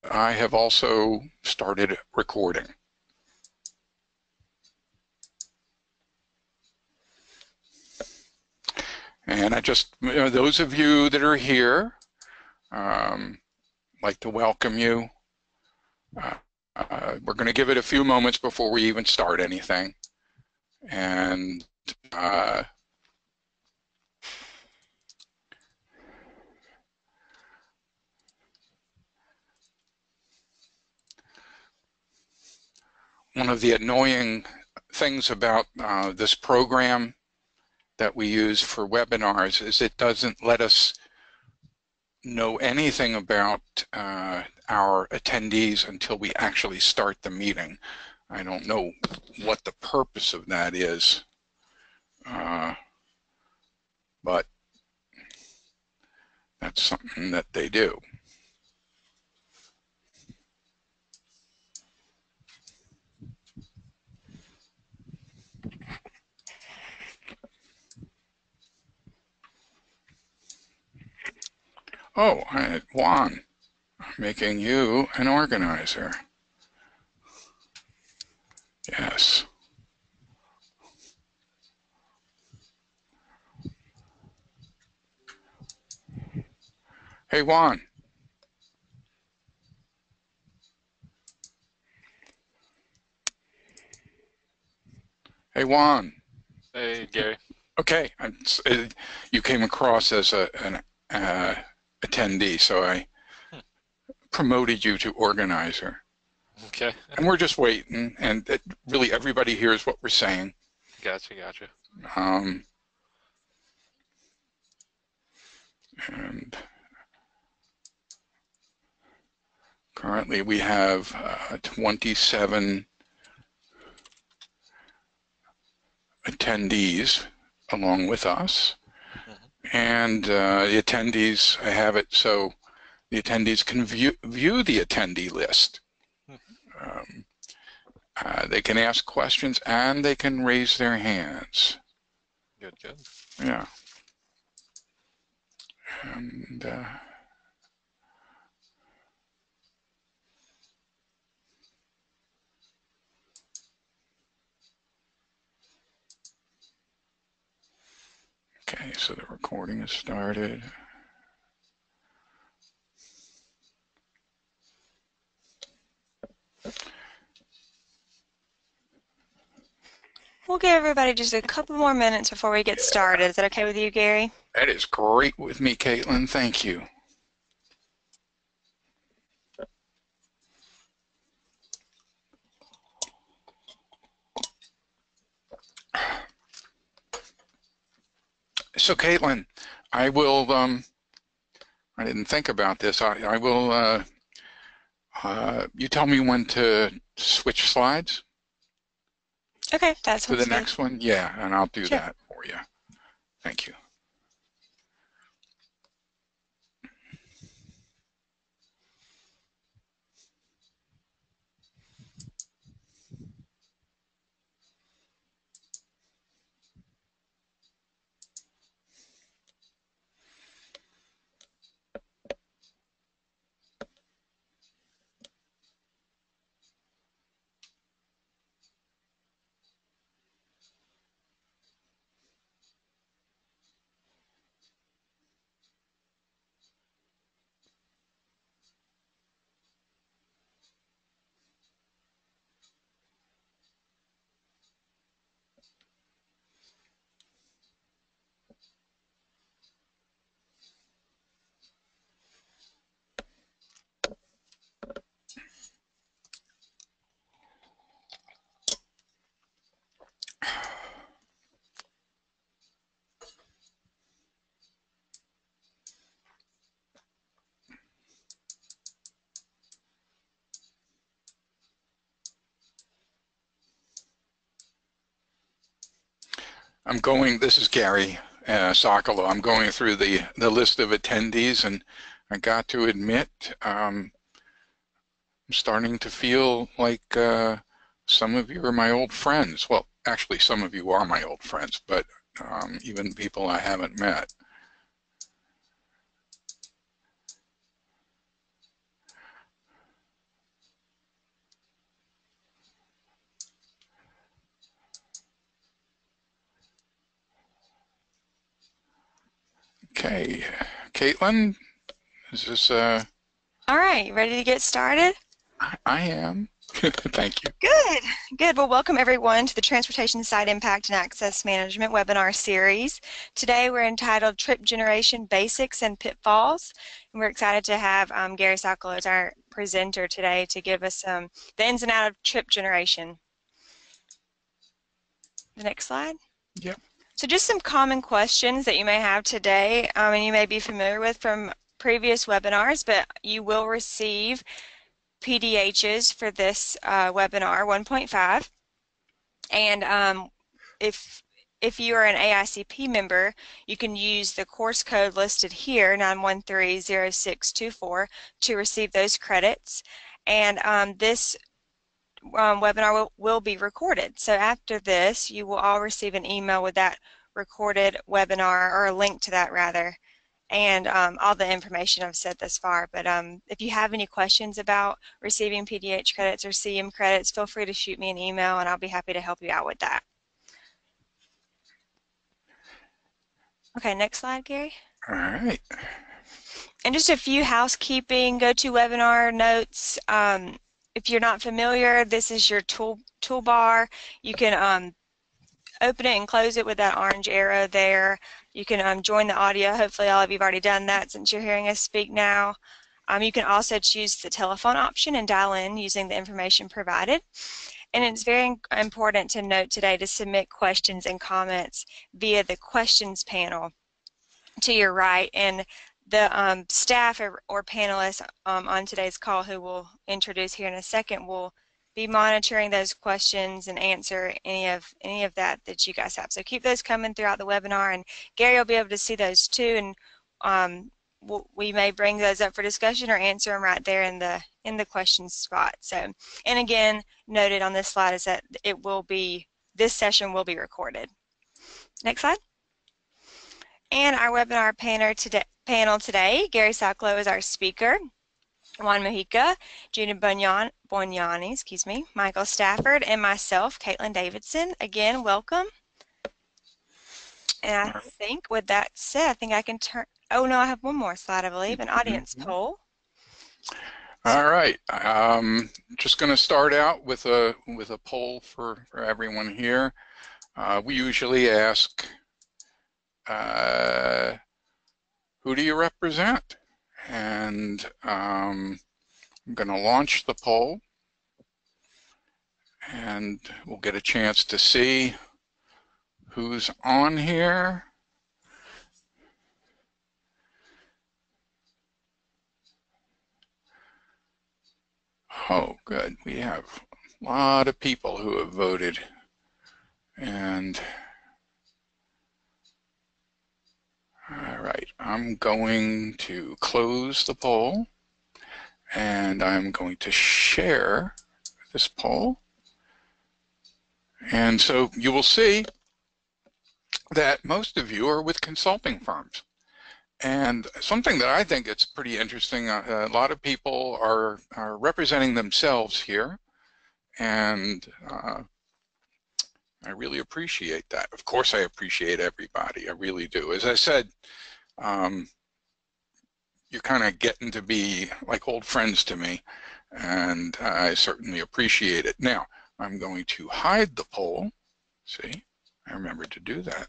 I have also started recording. And I just, those of you that are here, like to welcome you. We're going to give it a few moments before we even start anything. And one of the annoying things about this program that we use for webinars is it doesn't let us know anything about our attendees until we actually start the meeting. I don't know what the purpose of that is, but that's something that they do. Oh, Juan, making you an organizer. Yes. Hey, Juan. Hey, Juan. Hey, Gary. Okay, you came across as an attendee, so I Hmm. promoted you to organizer. Okay. And we're just waiting, and really everybody hears what we're saying. Gotcha. Um, and currently we have 27 attendees along with us. Hmm. And the attendees, I have it so the attendees can view the attendee list. Um, they can ask questions and they can raise their hands. Good. Yeah. And okay, so the recording has started. We'll give everybody just a couple more minutes before we get started. Is that okay with you, Gary? That is great with me, Caitlin. Thank you. So, Caitlin, I will, I didn't think about this. I will, you tell me when to switch slides Okay, that to the sounds good. next one? Yeah, and I'll do Sure. that for you. Thank you. This is Gary Sokolow. I'm going through the list of attendees, and I got to admit, I'm starting to feel like some of you are my old friends. Well, actually, some of you are my old friends, but even people I haven't met. Okay, Caitlin, is this, All right, ready to get started? I am. Thank you. Good, good. Well, welcome everyone to the Transportation Site Impact and Access Management webinar series. Today we're entitled Trip Generation Basics and Pitfalls. And we're excited to have Gary Sokolow as our presenter today to give us the ins and outs of trip generation. The next slide. Yep. So just some common questions that you may have today and you may be familiar with from previous webinars, but you will receive PDHs for this webinar 1.5. And if you are an AICP member, you can use the course code listed here, 9130624, to receive those credits. And this webinar will be recorded. So after this, you will all receive an email with that recorded webinar, or a link to that rather, and all the information I've said thus far. But if you have any questions about receiving PDH credits or CM credits, feel free to shoot me an email and I'll be happy to help you out with that. Okay, next slide, Gary. All right. And just a few housekeeping GoToWebinar notes. If you're not familiar, this is your toolbar. You can open it and close it with that orange arrow there. You can join the audio. Hopefully all of you have already done that since you're hearing us speak now. You can also choose the telephone option and dial in using the information provided. And it's very important to note today to submit questions and comments via the questions panel to your right. And the staff or panelists on today's call, who we'll introduce here in a second, will be monitoring those questions and answer any of that you guys have. So keep those coming throughout the webinar, and Gary will be able to see those too, and we may bring those up for discussion or answer them right there in the questions spot. So, and again, noted on this slide is that this session will be recorded. Next slide. And our webinar panel today, Gary Sokolow is our speaker. Juan Mojica, Gina Boniani, Michael Stafford, and myself, Caitlin Davidson. Again, welcome. And I think with that said, I think I can turn, oh no, I have one more slide, I believe, an audience poll. All right. Just going to start out with a poll for everyone here. We usually ask, who do you represent? And I'm going to launch the poll, and we'll get a chance to see who's on here. Oh, good. We have a lot of people who have voted. And all right, I'm going to close the poll, and I'm going to share this poll. And so you will see that most of you are with consulting firms. And something that I think it's pretty interesting, a lot of people are representing themselves here, and I really appreciate that. Of course I appreciate everybody, I really do. As I said, you're kind of getting to be like old friends to me, and I certainly appreciate it. Now, I'm going to hide the poll. See, I remembered to do that.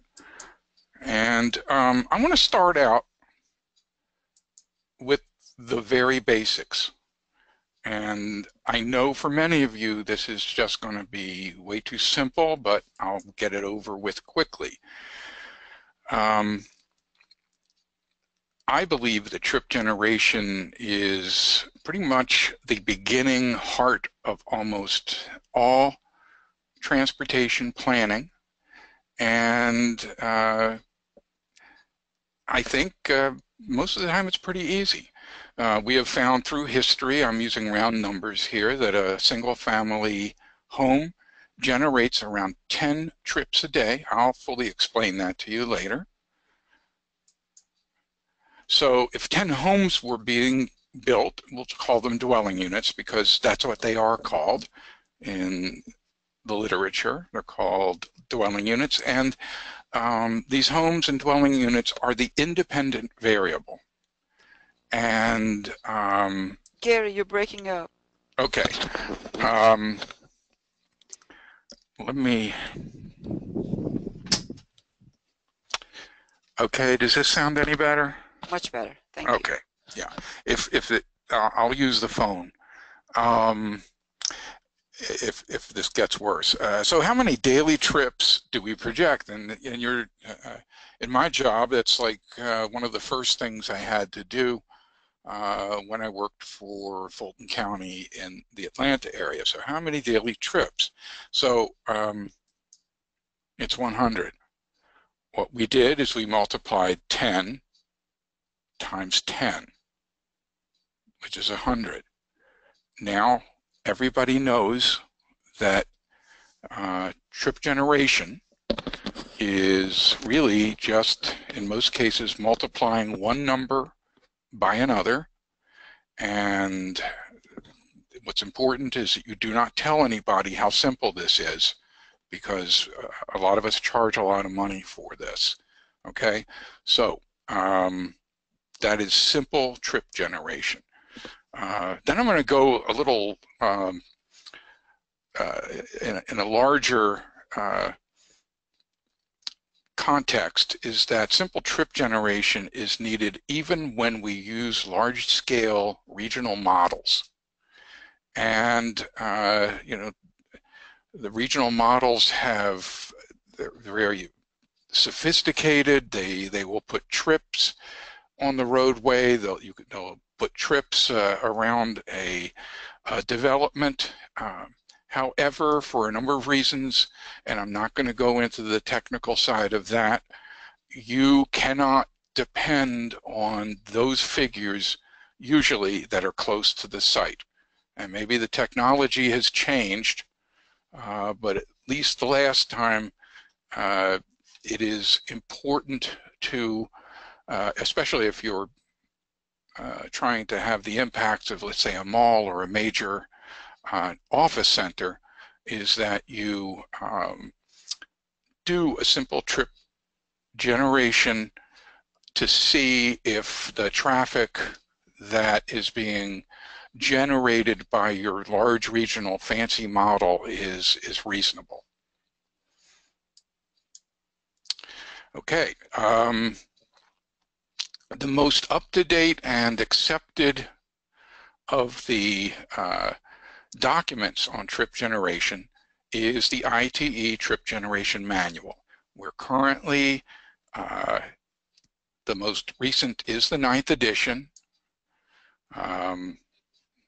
And I want to start out with the very basics. And I know for many of you this is just going to be way too simple, but I'll get it over with quickly. I believe that trip generation is pretty much the beginning heart of almost all transportation planning, and I think most of the time it's pretty easy. We have found through history, I'm using round numbers here, that a single family home generates around 10 trips a day. I'll fully explain that to you later. So if 10 homes were being built, we'll call them dwelling units because that's what they are called in the literature. They're called dwelling units, and these homes and dwelling units are the independent variable. And Gary, you're breaking up. okay, let me. Okay, does this sound any better? Much better. Thank you. Okay, yeah. If it, I'll use the phone. If this gets worse. So how many daily trips do we project? And in my job, that's like one of the first things I had to do when I worked for Fulton County in the Atlanta area. So how many daily trips? So it's 100. What we did is we multiplied 10 times 10, which is 100. Now, everybody knows that trip generation is really just, in most cases, multiplying one number by another. And what's important is that you do not tell anybody how simple this is, because a lot of us charge a lot of money for this. Okay, so that is simple trip generation. Then I'm going to go a little in a larger context, is that simple trip generation is needed even when we use large-scale regional models. And you know, the regional models they're very sophisticated. They will put trips on the roadway. They'll put trips around a development. However, for a number of reasons, and I'm not going to go into the technical side of that, you cannot depend on those figures usually that are close to the site. And maybe the technology has changed, but at least the last time, it is important to, especially if you're trying to have the impacts of, let's say, a mall or a major office center, is that you do a simple trip generation to see if the traffic that is being generated by your large regional fancy model is reasonable. Okay, the most up-to-date and accepted of the documents on trip generation is the ITE Trip Generation Manual. We're currently, the most recent is the 9th edition.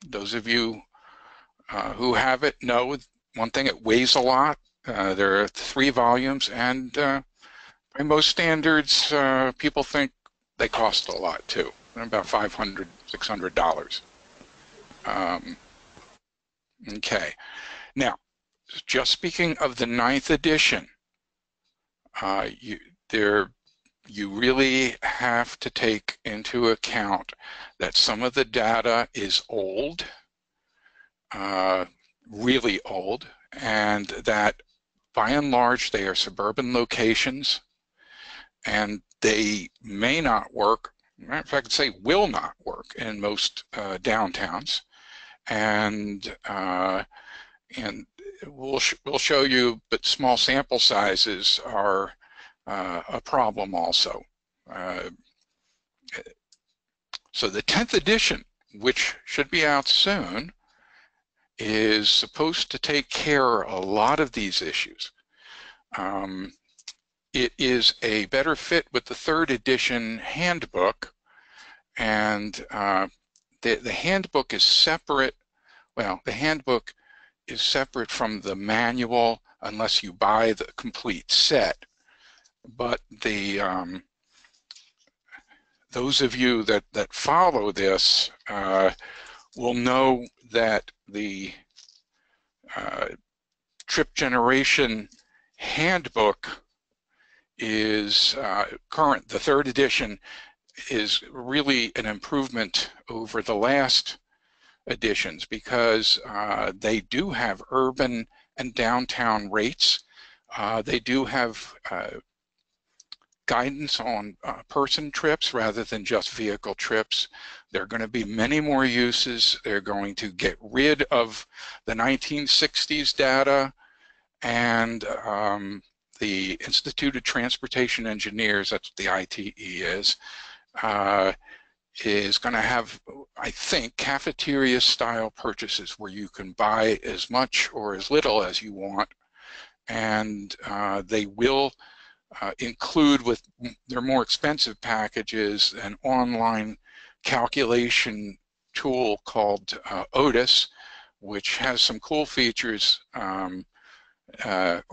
Those of you who have it know one thing, it weighs a lot. There are 3 volumes, and by most standards, people think they cost a lot too, about $500, $600. Okay, now, just speaking of the 9th edition, you really have to take into account that some of the data is old, really old, and that by and large they are suburban locations, and they may not work, in fact, say will not work in most downtowns. And we'll show you, but small sample sizes are a problem also. So the 10th edition, which should be out soon, is supposed to take care of a lot of these issues. It is a better fit with the 3rd edition handbook, and the handbook is separate. Well, the handbook is separate from the manual unless you buy the complete set. But those of you that follow this will know that the trip generation handbook is current. The 3rd edition is really an improvement over the last editions, because they do have urban and downtown rates. They do have guidance on person trips rather than just vehicle trips. There are going to be many more uses. They're going to get rid of the 1960s data, and the Institute of Transportation Engineers, that's what the ITE is going to have, I think, cafeteria-style purchases where you can buy as much or as little as you want, and they will include with their more expensive packages an online calculation tool called Otis, which has some cool features, or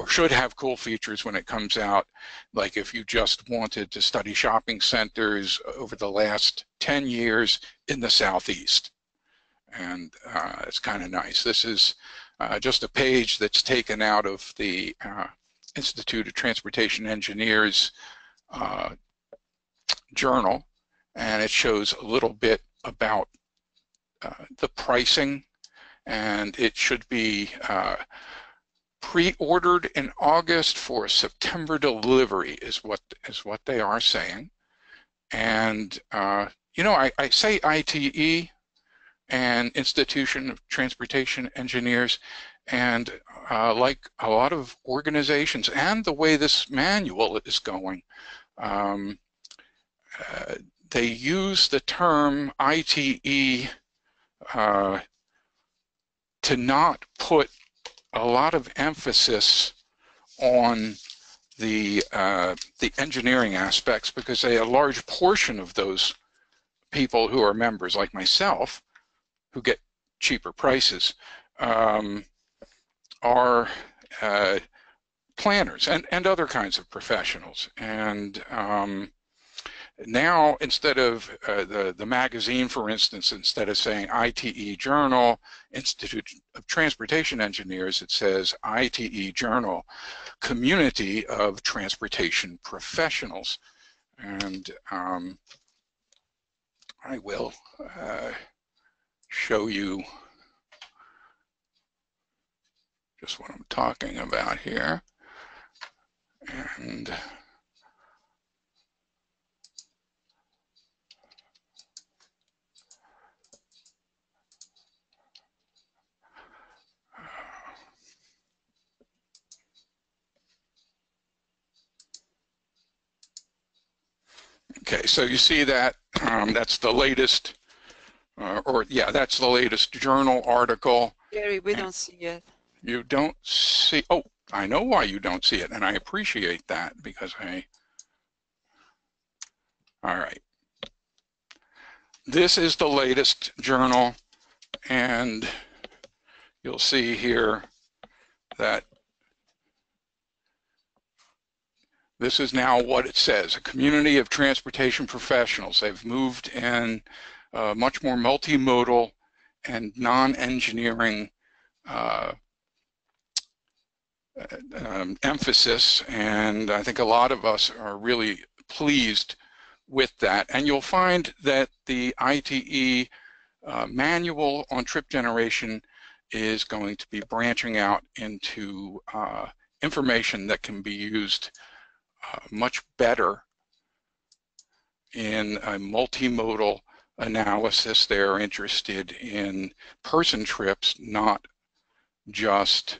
should have cool features when it comes out, like if you just wanted to study shopping centers over the last 10 years in the Southeast. And it's kind of nice. This is just a page that's taken out of the Institute of Transportation Engineers journal, and it shows a little bit about the pricing, and it should be pre-ordered in August for September delivery is what they are saying. And you know, I say ITE and Institution of Transportation Engineers, and like a lot of organizations and the way this manual is going, they use the term ITE to not put a lot of emphasis on the engineering aspects, because a large portion of those people who are members, like myself, who get cheaper prices, are planners and other kinds of professionals. And now, instead of the magazine, for instance, instead of saying ITE Journal, Institute of Transportation Engineers, it says ITE Journal, Community of Transportation Professionals. And I will show you just what I'm talking about here. And okay, so you see that that's the latest, that's the latest journal article. Gary, we don't see it. You don't see, oh, I know why you don't see it, and I appreciate that, because all right. This is the latest journal, and you'll see here that this is now what it says: a community of transportation professionals. They've moved in much more multimodal and non-engineering emphasis, and I think a lot of us are really pleased with that. And you'll find that the ITE manual on trip generation is going to be branching out into information that can be used much better in a multimodal analysis. They're interested in person trips, not just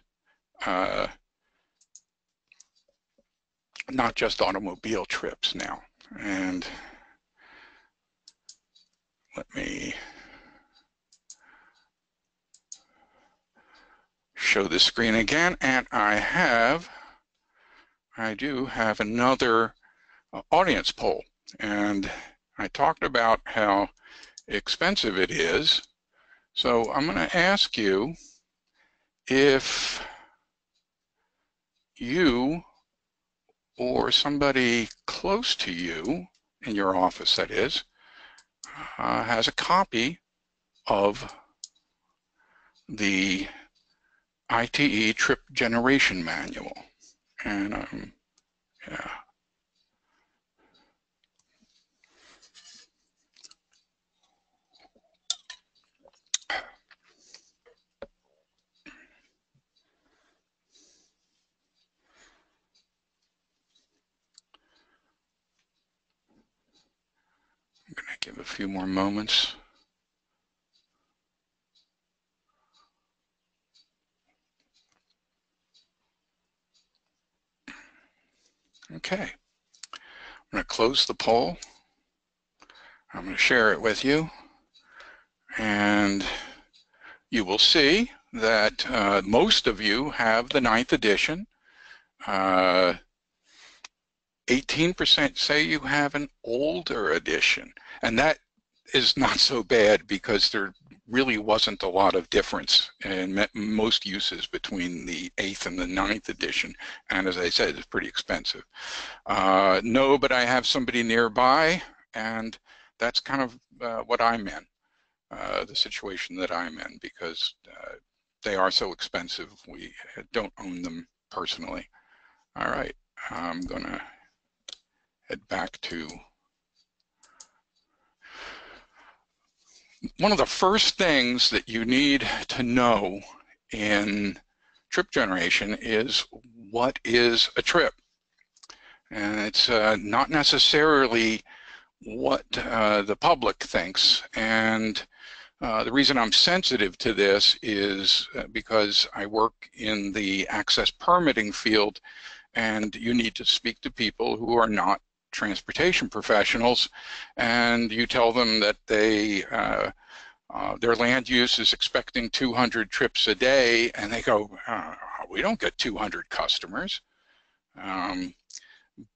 automobile trips now. And let me show the screen again, and I do have another audience poll, and I talked about how expensive it is. So I'm going to ask you if you or somebody close to you, in your office that is, has a copy of the ITE Trip Generation Manual. And yeah. a few more moments. Okay, I'm going to close the poll. I'm going to share it with you, and you will see that most of you have the 9th edition. 18% say you have an older edition, and that is not so bad because there really wasn't a lot of difference in most uses between the 8th and the 9th edition, and as I said, it's pretty expensive. No, but I have somebody nearby, and that's kind of what I'm in, the situation that I'm in, because they are so expensive. We don't own them personally. All right, I'm gonna head back to one of the first things that you need to know in trip generation is what is a trip. And it's not necessarily what the public thinks. And the reason I'm sensitive to this is because I work in the access permitting field, and you need to speak to people who are not transportation professionals, and you tell them that they their land use is expecting 200 trips a day, and they go, we don't get 200 customers.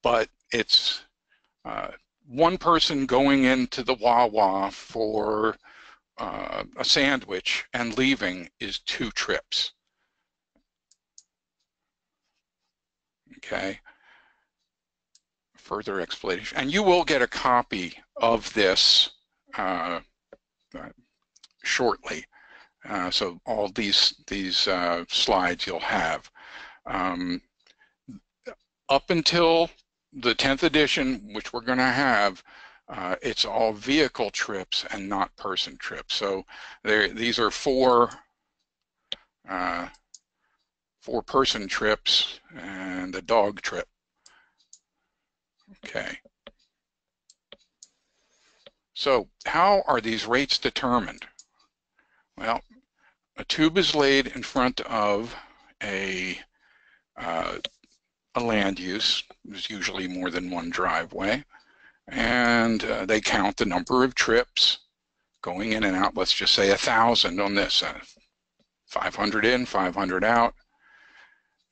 But it's one person going into the Wawa for a sandwich and leaving is 2 trips. Okay. Further explanation, and you will get a copy of this shortly. So all these slides you'll have. Up until the 10th edition, which we're going to have, it's all vehicle trips and not person trips. So these are 4 person trips and a dog trip. Okay. So how are these rates determined? Well, a tube is laid in front of a land use. There's usually more than one driveway, and they count the number of trips going in and out. Let's just say 1,000 on this, 500 in, 500 out.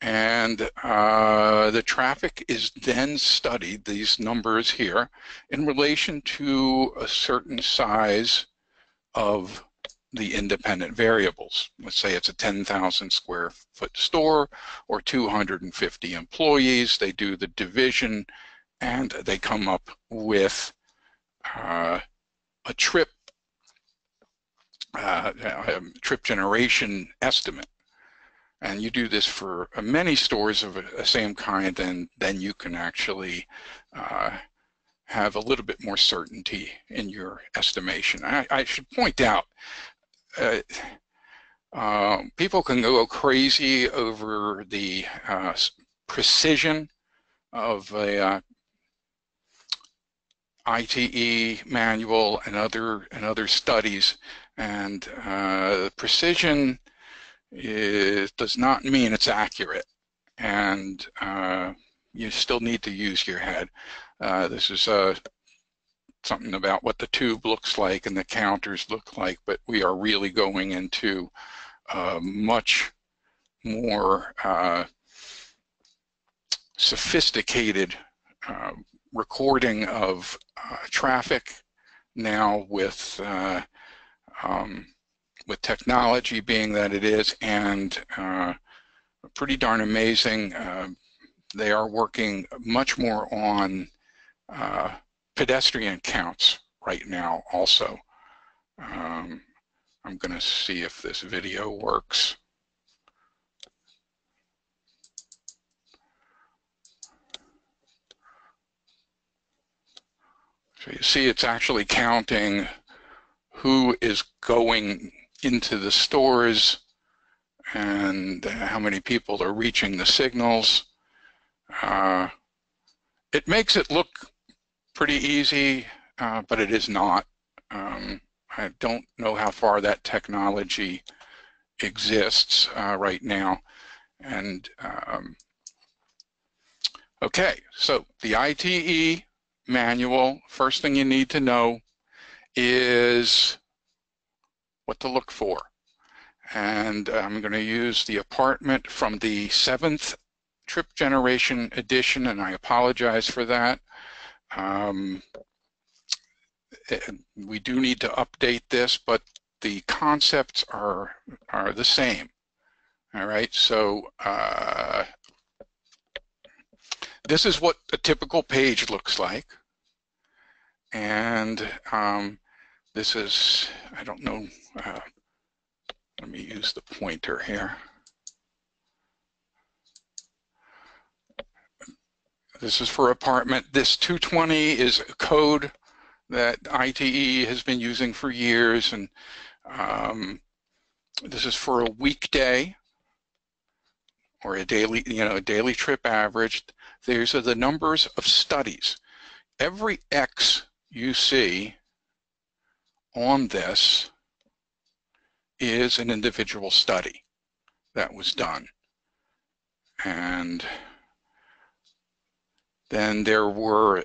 And the traffic is then studied, these numbers here, in relation to a certain size of the independent variables. Let's say it's a 10,000 square foot store or 250 employees. They do the division and they come up with a trip generation estimate. And you do this for many stores of the same kind, and then you can actually have a little bit more certainty in your estimation. I should point out, people can go crazy over the precision of a ITE manual and other studies, and precision does not mean it's accurate, and you still need to use your head. This is something about what the tube looks like and the counters look like, but we are really going into much more sophisticated recording of traffic now with technology being that it is, and pretty darn amazing. They are working much more on pedestrian counts right now also. I'm going to see if this video works. So you see it's actually counting who is going into the stores and how many people are reaching the signals. It makes it look pretty easy, but it is not. I don't know how far that technology exists right now. And okay, so the ITE manual, first thing you need to know is what to look for. And I'm going to use the apartment from the 7th Trip Generation edition, and I apologize for that. We do need to update this, but the concepts are the same. All right, so this is what a typical page looks like. And this is, I don't know, let me use the pointer here. This is for apartment. This 220 is a code that ITE has been using for years, and this is for a weekday or a daily, a daily trip average. These are the numbers of studies. Every X you see on this is an individual study that was done. And then there were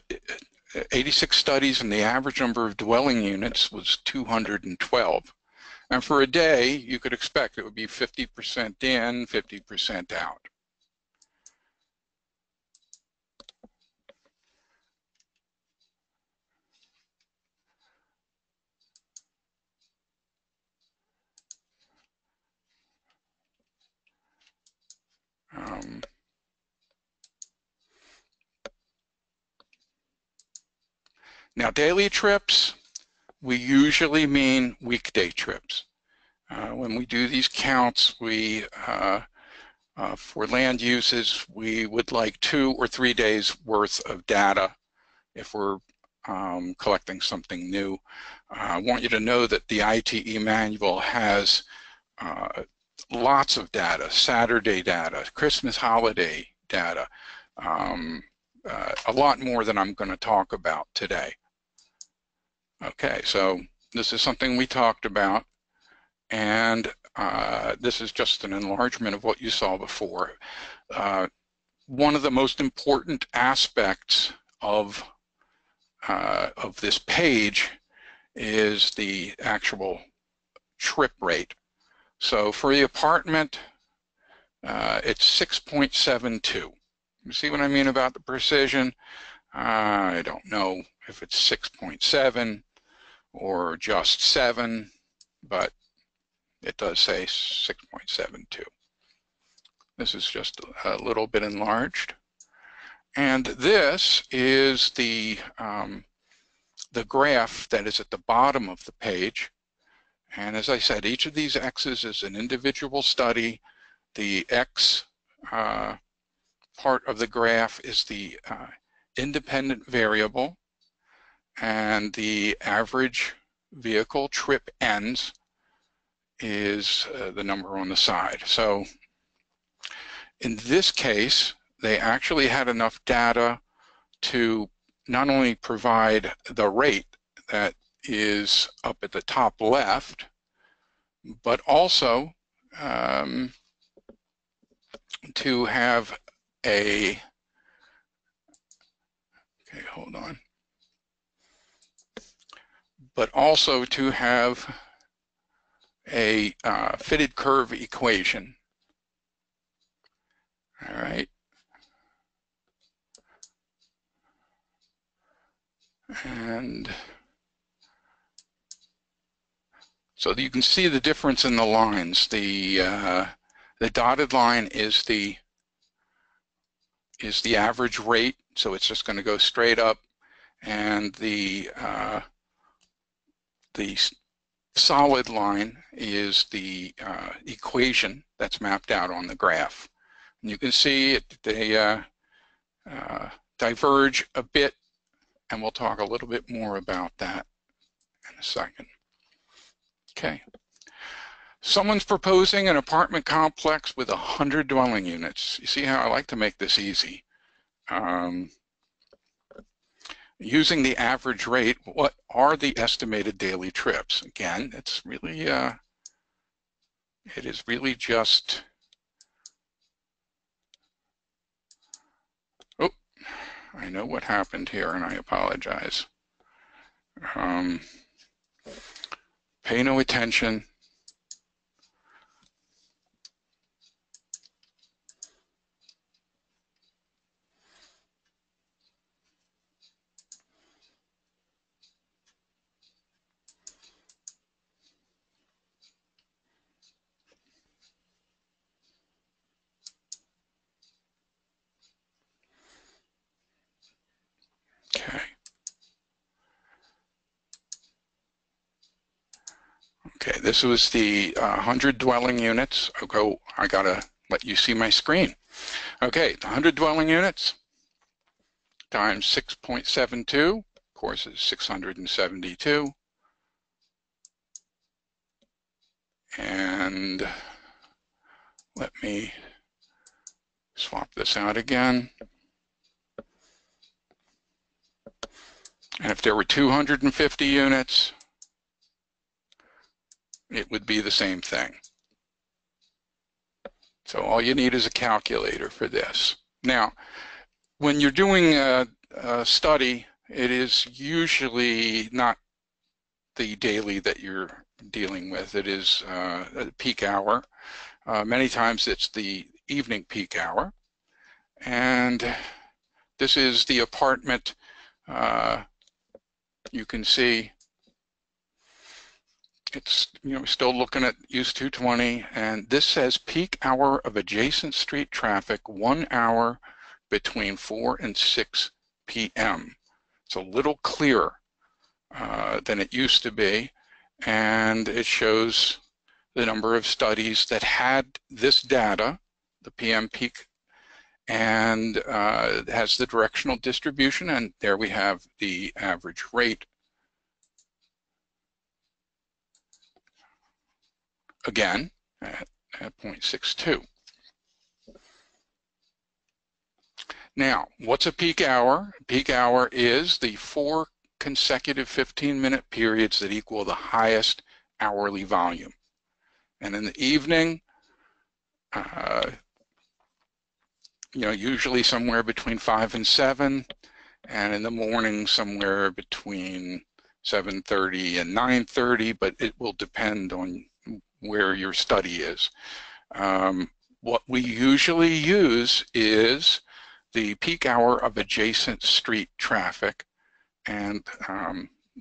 86 studies, and the average number of dwelling units was 212. And for a day, you could expect it would be 50% in, 50% out. Now, daily trips, we usually mean weekday trips. When we do these counts, we for land uses, we would like 2 or 3 days worth of data if we're collecting something new. I want you to know that the ITE manual has lots of data, Saturday data, Christmas holiday data, a lot more than I'm going to talk about today. Okay, so this is something we talked about, and this is just an enlargement of what you saw before. One of the most important aspects of this page is the actual trip rate. So for the apartment, it's 6.72. You see what I mean about the precision? I don't know if it's 6.7 or just 7, but it does say 6.72. This is just a little bit enlarged. And this is the graph that is at the bottom of the page. And as I said, each of these X's is an individual study. The X part of the graph is the independent variable, and the average vehicle trip ends is the number on the side. So in this case, they actually had enough data to not only provide the rate that is up at the top left, but also to have a, okay, hold on, but also to have a fitted curve equation. All right. And so you can see the difference in the lines. The dotted line is the average rate, so it's just going to go straight up, and the solid line is the equation that's mapped out on the graph. And you can see they diverge a bit, and we'll talk a little bit more about that in a second. Okay. Someone's proposing an apartment complex with 100 dwelling units. You see how I like to make this easy. using the average rate, what are the estimated daily trips? Again, it's really, it is really just, oh, I know what happened here and I apologize. Pay no attention. Okay. Okay, this was the 100 dwelling units. I gotta let you see my screen. Okay, 100 dwelling units times 6.72, of course, is 672. And let me swap this out again. And if there were 250 units, it would be the same thing. So all you need is a calculator for this. Now, when you're doing a study, it is usually not the daily that you're dealing with. It is a peak hour. Many times it's the evening peak hour. And this is the apartment. You can see it's, still looking at use 220, and this says peak hour of adjacent street traffic 1 hour between 4 and 6 p.m. It's a little clearer than it used to be, and it shows the number of studies that had this data, the PM peak, and it has the directional distribution, and there we have the average rate. Again, at 0.62. Now, what's a peak hour? Peak hour is the 4 consecutive 15-minute periods that equal the highest hourly volume. And in the evening, usually somewhere between 5 and 7, and in the morning somewhere between 7:30 and 9:30, but it will depend on where your study is. What we usually use is the peak hour of adjacent street traffic. And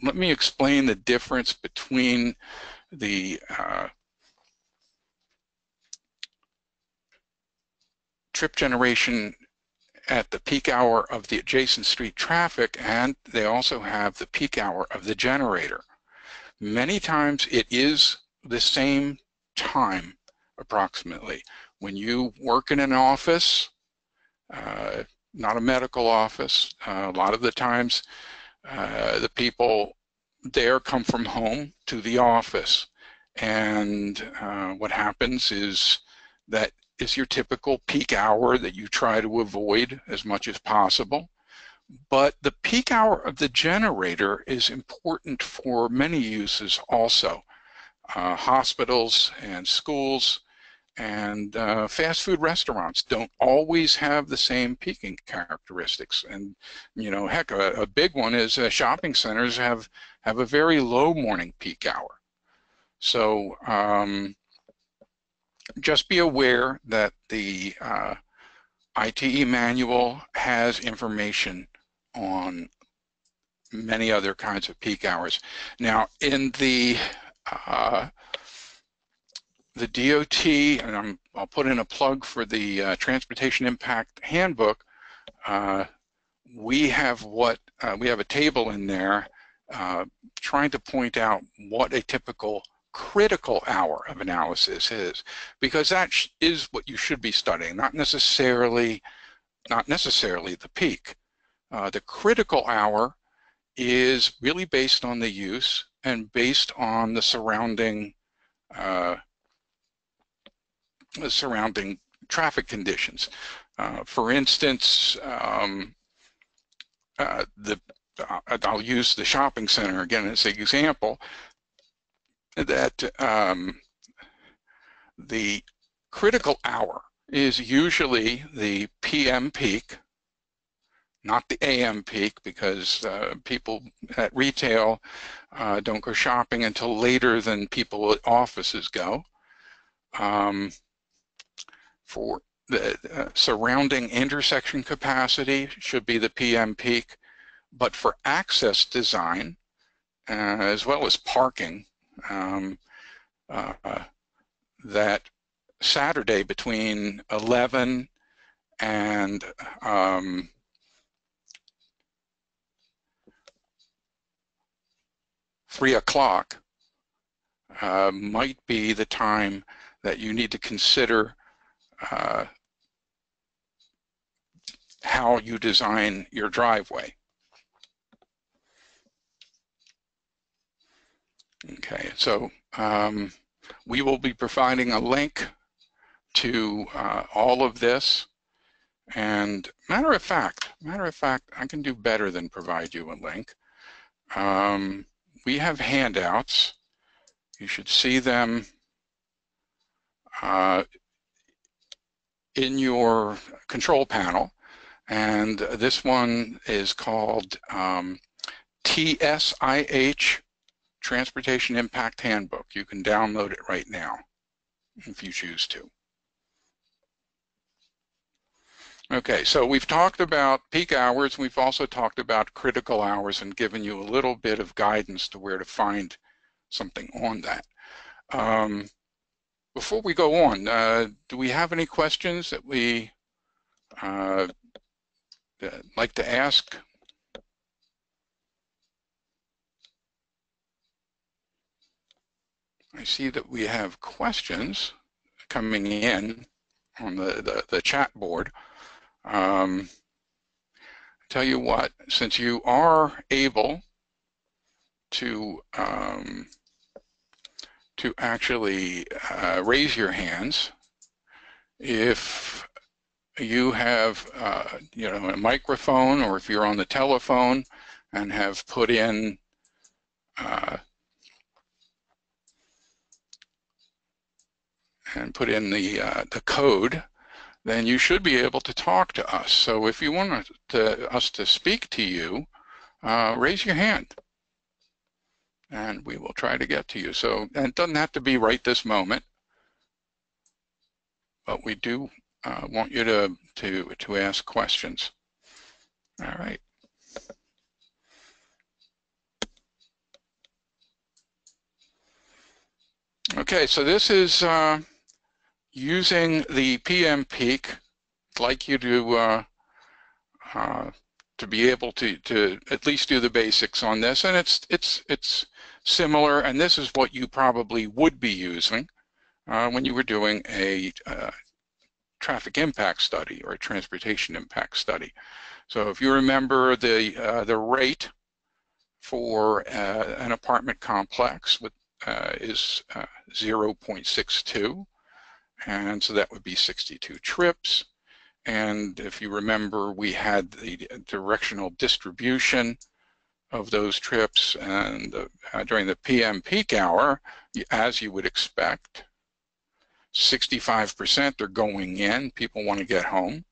let me explain the difference between the trip generation at the peak hour of the adjacent street traffic, and they also have the peak hour of the generator. Many times it is the same time approximately. When you work in an office, not a medical office, a lot of the times the people there come from home to the office, and what happens is that is your typical peak hour that you try to avoid as much as possible. But the peak hour of the generator is important for many uses also. Hospitals and schools and fast food restaurants don't always have the same peaking characteristics. And heck, a big one is shopping centers have a very low morning peak hour. So just be aware that the ITE manual has information on many other kinds of peak hours. Now, in the DOT, and I'll put in a plug for the Transportation Impact Handbook, we have a table in there trying to point out what a typical critical hour of analysis is, because that is what you should be studying, not necessarily the peak. The critical hour is really based on the use and based on the surrounding traffic conditions. For instance, the I'll use the shopping center again as an example, that the critical hour is usually the PM peak, not the AM peak, because people at retail don't go shopping until later than people at offices go. For the surrounding intersection capacity should be the PM peak, but for access design, as well as parking, that Saturday between 11 and 3 o'clock might be the time that you need to consider how you design your driveway. Okay, so we will be providing a link to all of this. And matter of fact, I can do better than provide you a link. We have handouts. You should see them in your control panel. And this one is called TSIH Transportation Impact Handbook. You can download it right now if you choose to. Okay, so we've talked about peak hours. We've also talked about critical hours and given you a little bit of guidance to where to find something on that. Before we go on, do we have any questions that we like to ask? I see that we have questions coming in on the chat board. Tell you what, since you are able to actually raise your hands, if you have a microphone, or if you're on the telephone and have put in the code, then you should be able to talk to us. So if you want us to speak to you, raise your hand and we will try to get to you. So, and it doesn't have to be right this moment, but we do want you to ask questions. All right. Okay, so this is using the PM peak. I'd like you to be able to at least do the basics on this, and it's similar, and this is what you probably would be using when you were doing a traffic impact study or a transportation impact study. So if you remember, the rate for an apartment complex is 0.62, and so that would be 62 trips. And if you remember, we had the directional distribution of those trips, and during the PM peak hour, as you would expect, 65% are going in. People want to get home.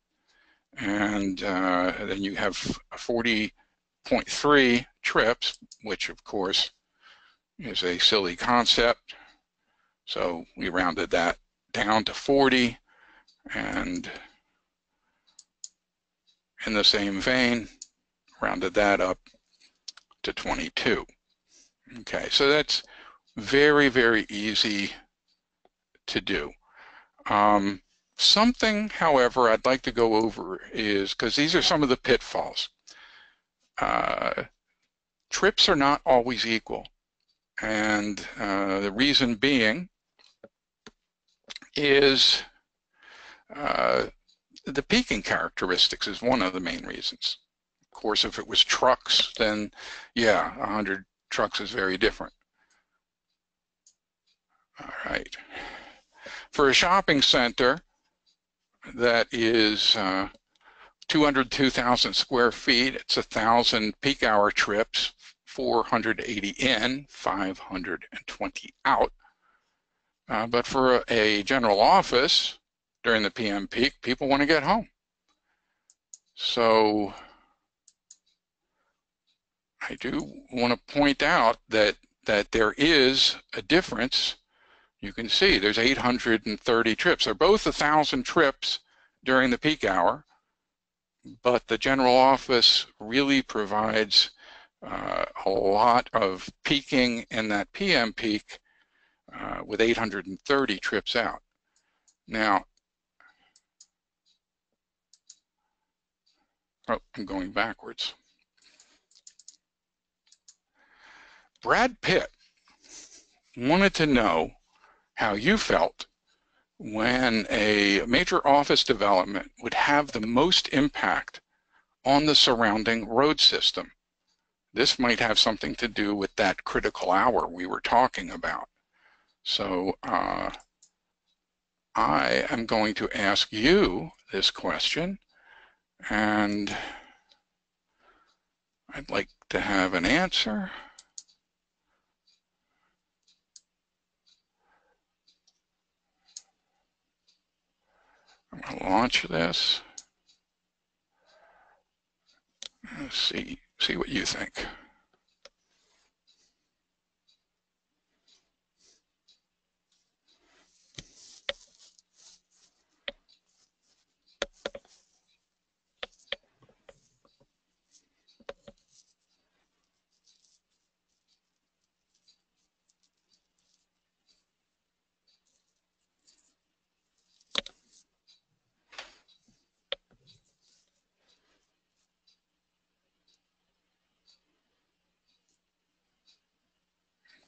And then you have 40.3 trips, which of course is a silly concept. So we rounded that down to 40, and in the same vein, rounded that up to 22. Okay, so that's very, very easy to do. Something, however, I'd like to go over is, because these are some of the pitfalls. Trips are not always equal, and the reason being is the peaking characteristics is one of the main reasons. Of course, if it was trucks, then yeah, 100 trucks is very different. All right. For a shopping center that is 202,000 square feet. It's 1,000 peak hour trips, 480 in, 520 out. But for a general office during the PM peak, people want to get home. So I do want to point out that there is a difference. You can see there's 830 trips. They're both 1,000 trips during the peak hour, but the general office really provides a lot of peaking in that PM peak with 830 trips out. Now, oh, I'm going backwards. Brad Pitt wanted to know how you felt when a major office development would have the most impact on the surrounding road system. This might have something to do with that critical hour we were talking about. So I am going to ask you this question, and I'd like to have an answer. I'm going to launch this. Let's see what you think.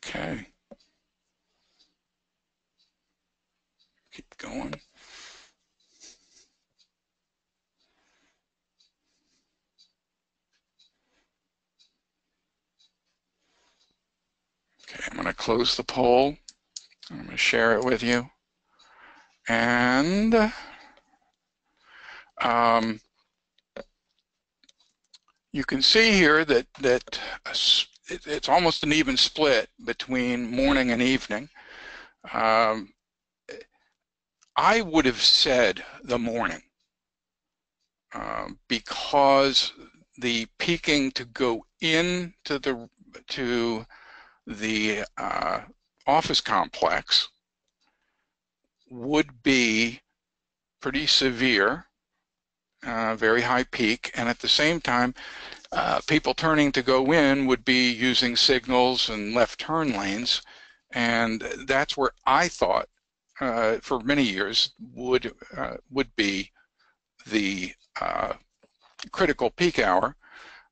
Okay. Keep going. Okay, I'm going to close the poll. I'm going to share it with you. And you can see here that it's almost an even split between morning and evening. I would have said the morning because the peaking to go into the office complex would be pretty severe, very high peak, and at the same time, people turning to go in would be using signals and left turn lanes, and that's where I thought for many years would be the critical peak hour.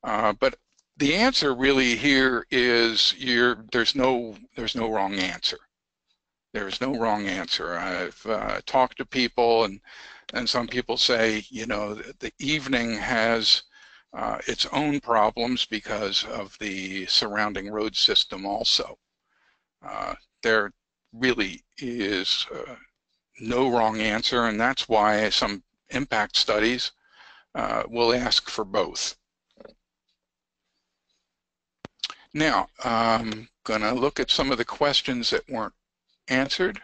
But the answer really here is there's no wrong answer. There's no wrong answer. I've talked to people, and some people say, you know, the evening has its own problems because of the surrounding road system also. There really is no wrong answer, and that's why some impact studies will ask for both. Now, I'm going to look at some of the questions that weren't answered.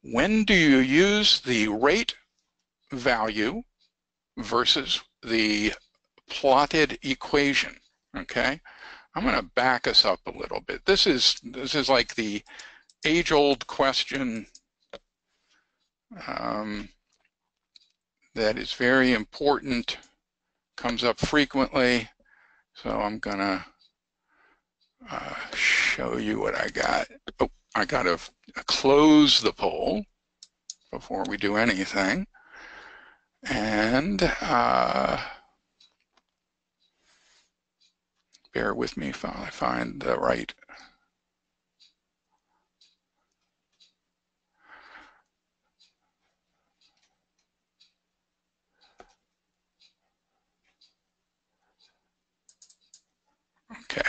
When do you use the rate value versus the plotted equation? Okay, I'm going to back us up a little bit. This is like the age-old question that is very important, comes up frequently. So I'm going to show you what I got. Oh, I got to close the poll before we do anything. And bear with me if I find the right. Okay.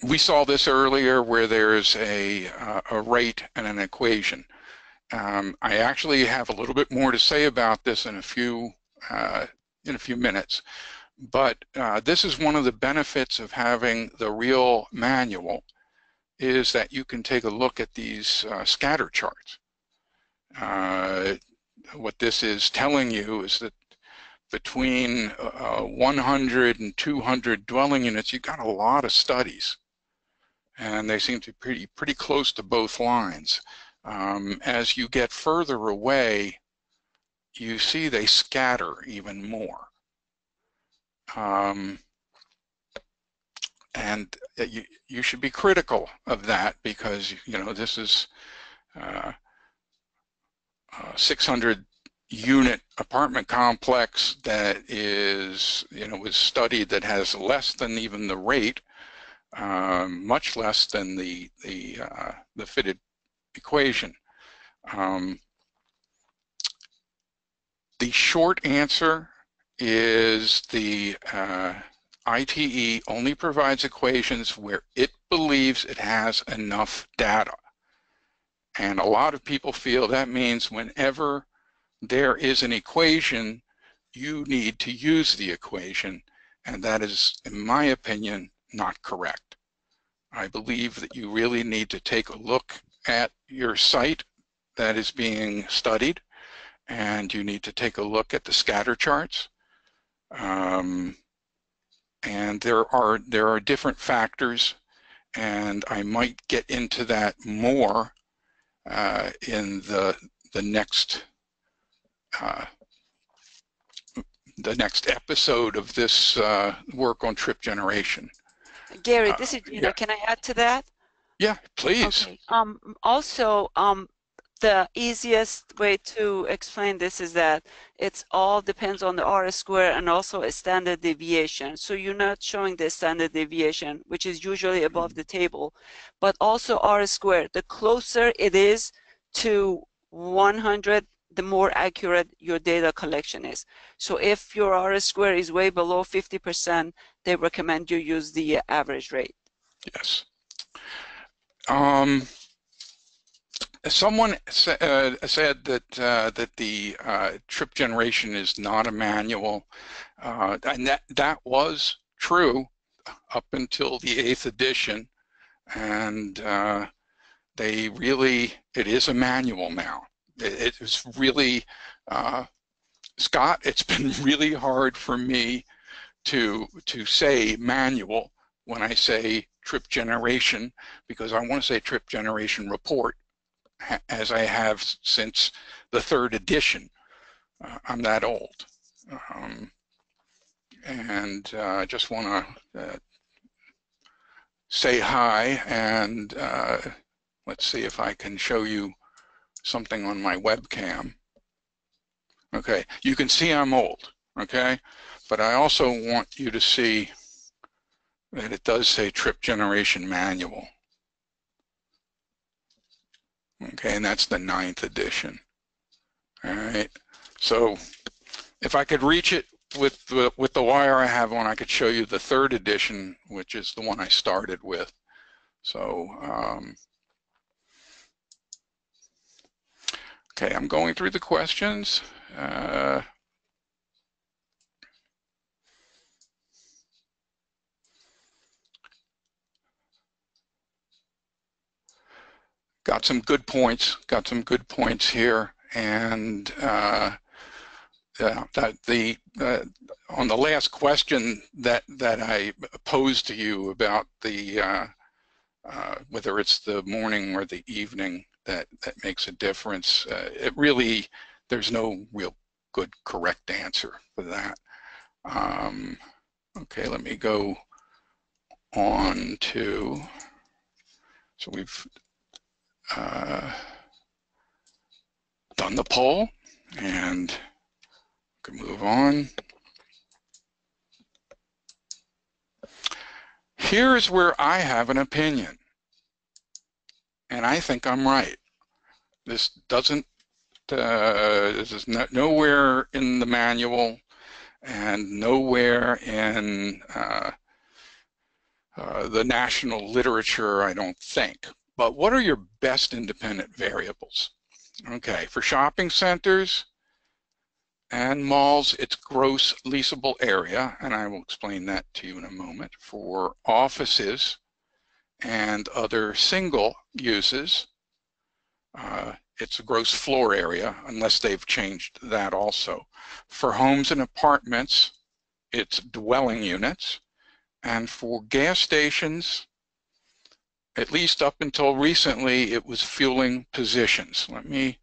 We saw this earlier where there's a rate and an equation. I actually have a little bit more to say about this in a few minutes, but this is one of the benefits of having the real manual, is that you can take a look at these scatter charts. What this is telling you is that between 100 and 200 dwelling units, you've got a lot of studies, and they seem to be pretty close to both lines. As you get further away, you see they scatter even more. And you should be critical of that, because this is a 600 unit apartment complex that is was studied, that has less than even the rate, much less than the fitted equation. The short answer is the ITE only provides equations where it believes it has enough data. And a lot of people feel that means whenever there is an equation, you need to use the equation, and that is, in my opinion, not correct. I believe that you really need to take a look at your site that is being studied, and you need to take a look at the scatter charts. And there are different factors, and I might get into that more in the next episode of this work on trip generation. Gary, this is Gina. Yeah. Can I add to that? Yeah, please. Okay. Also, the easiest way to explain this is that it's all depends on the R-square and also a standard deviation. So you're not showing the standard deviation, which is usually above the table, but also R-square. The closer it is to 100, the more accurate your data collection is. So if your R-square is way below 50%, they recommend you use the average rate. Yes. Someone said that the trip generation is not a manual, and that was true up until the 8th edition, and it is a manual now. It is really, Scott, it's been really hard for me to say manual when I say trip generation, because I want to say trip generation report, as I have since the 3rd edition. I'm that old. And I just want to say hi, and let's see if I can show you something on my webcam. Okay, you can see I'm old, okay? But I also want you to see that it does say trip generation manual. Okay, and that's the 9th edition. All right, so if I could reach it with the wire I have on, I could show you the 3rd edition, which is the one I started with. So, okay, I'm going through the questions. Got some good points here, and on the last question that I posed to you about the whether it's the morning or the evening that makes a difference, it really, there's no real good correct answer for that. Okay, let me go on to, so we've done the poll, and we can move on. Here's where I have an opinion, and I think I'm right. This doesn't, this is nowhere in the manual and nowhere in the national literature, I don't think. But what are your best independent variables? Okay, for shopping centers and malls, it's gross leasable area, and I will explain that to you in a moment. For offices and other single uses, it's a gross floor area, unless they've changed that also. For homes and apartments, it's dwelling units. And for gas stations, at least up until recently, it was fueling positions. Let me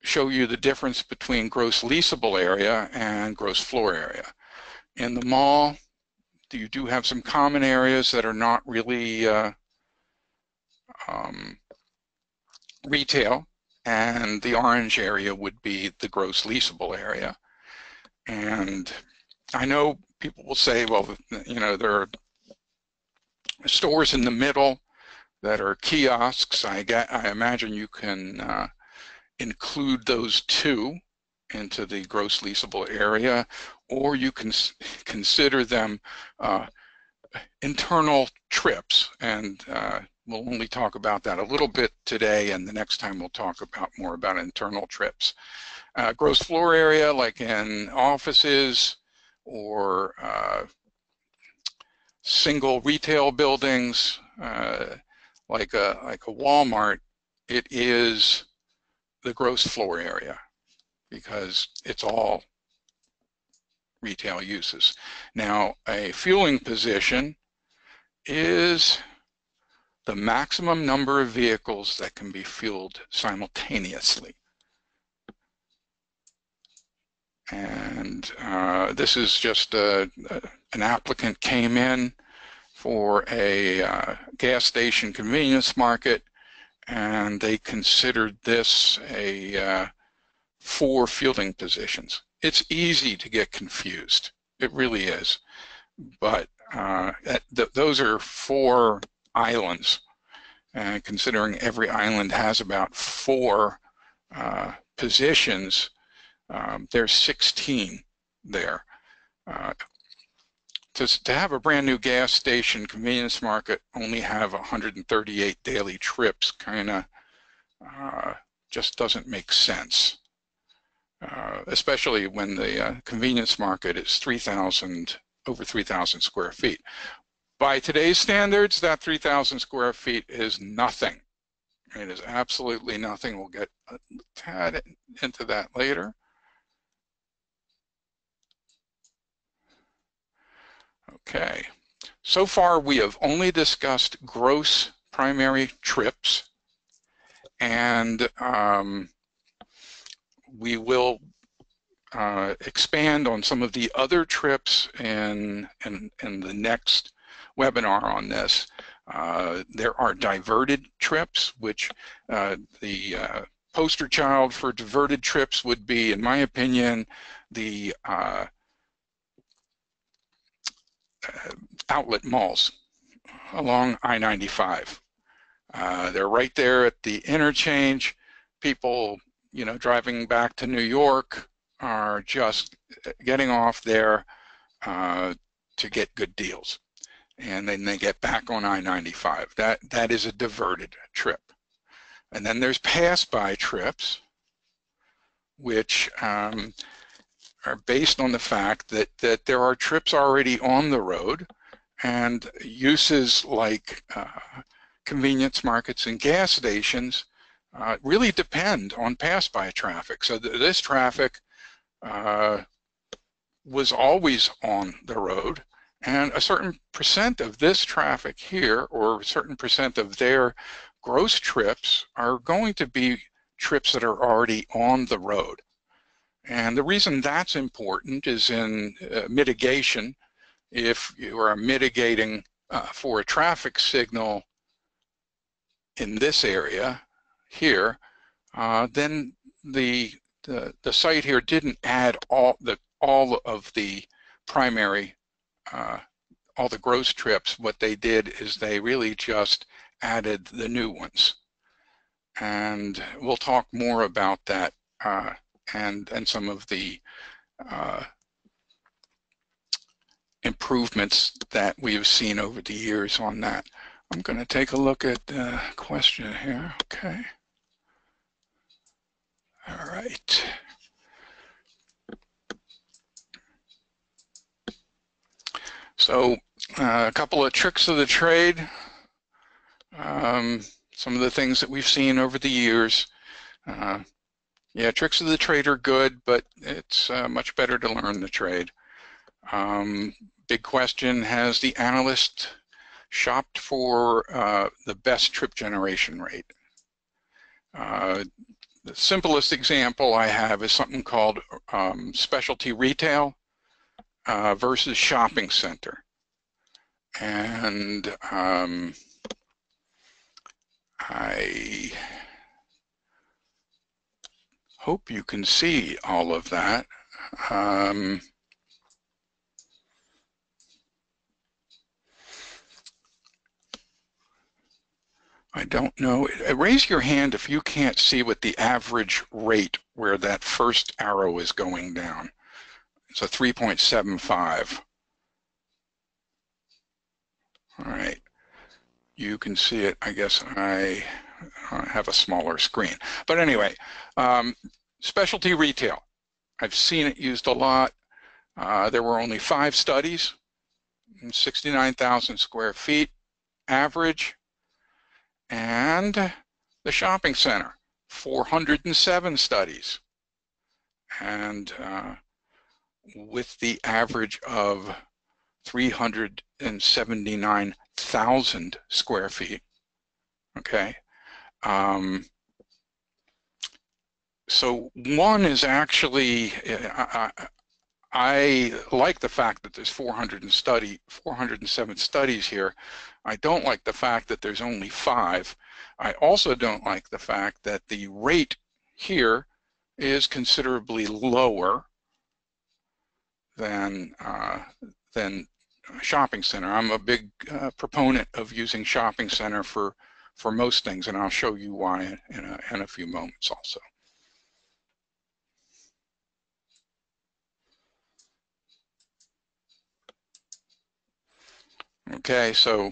show you the difference between gross leasable area and gross floor area. In the mall, you do have some common areas that are not really retail, and the orange area would be the gross leasable area. And I know people will say, well, you know, there are stores in the middle that are kiosks. I imagine you can include those two into the gross leasable area, or you can consider them internal trips, and we'll only talk about that a little bit today, and the next time we'll talk about more about internal trips. Gross floor area, like in offices or single retail buildings, like a Walmart, it is the gross floor area because it's all retail uses. Now, a fueling position is the maximum number of vehicles that can be fueled simultaneously. And this is just an applicant came in for a gas station convenience market, and they considered this a 4 fueling positions. It's easy to get confused. It really is. But those are 4 islands. And considering every island has about 4 positions, there's 16 there. To have a brand new gas station convenience market only have 138 daily trips kind of just doesn't make sense, especially when the convenience market is over 3,000 square feet. By today's standards, that 3,000 square feet is nothing. It is absolutely nothing. We'll get a tad into that later. Okay, so far we have only discussed gross primary trips, and we will expand on some of the other trips in the next webinar on this. There are diverted trips, which the poster child for diverted trips would be, in my opinion, the outlet malls along I-95. They're right there at the interchange. People, you know, driving back to New York are just getting off there to get good deals, and then they get back on I-95. That is a diverted trip. And then there's pass-by trips, which are based on the fact that there are trips already on the road, and uses like convenience markets and gas stations really depend on pass-by traffic. So this traffic was always on the road, and a certain percent of this traffic here, or a certain percent of their gross trips, are going to be trips that are already on the road. And the reason that's important is in mitigation. If you are mitigating for a traffic signal in this area here, then the site here didn't add all of the primary, all the gross trips. What they did is they really just added the new ones. And we'll talk more about that and some of the improvements that we have seen over the years on that. I'm going to take a look at the question here. Okay. All right. So a couple of tricks of the trade. Some of the things that we've seen over the years. Yeah, tricks of the trade are good, but it's much better to learn the trade. Big question, has the analyst shopped for the best trip generation rate? The simplest example I have is something called specialty retail versus shopping center. And I hope you can see all of that. I don't know. Raise your hand if you can't see what the average rate where that first arrow is going down. It's a 3.75. All right. You can see it. I guess I have a smaller screen. But anyway, specialty retail. I've seen it used a lot. There were only 5 studies, 69,000 square feet average. And the shopping center, 407 studies. And with the average of 379,000 square feet. Okay. So one is actually, I like the fact that there's 407 studies here. I don't like the fact that there's only 5. I also don't like the fact that the rate here is considerably lower than shopping center. I'm a big proponent of using shopping center for most things, and I'll show you why in a few moments also. Okay, so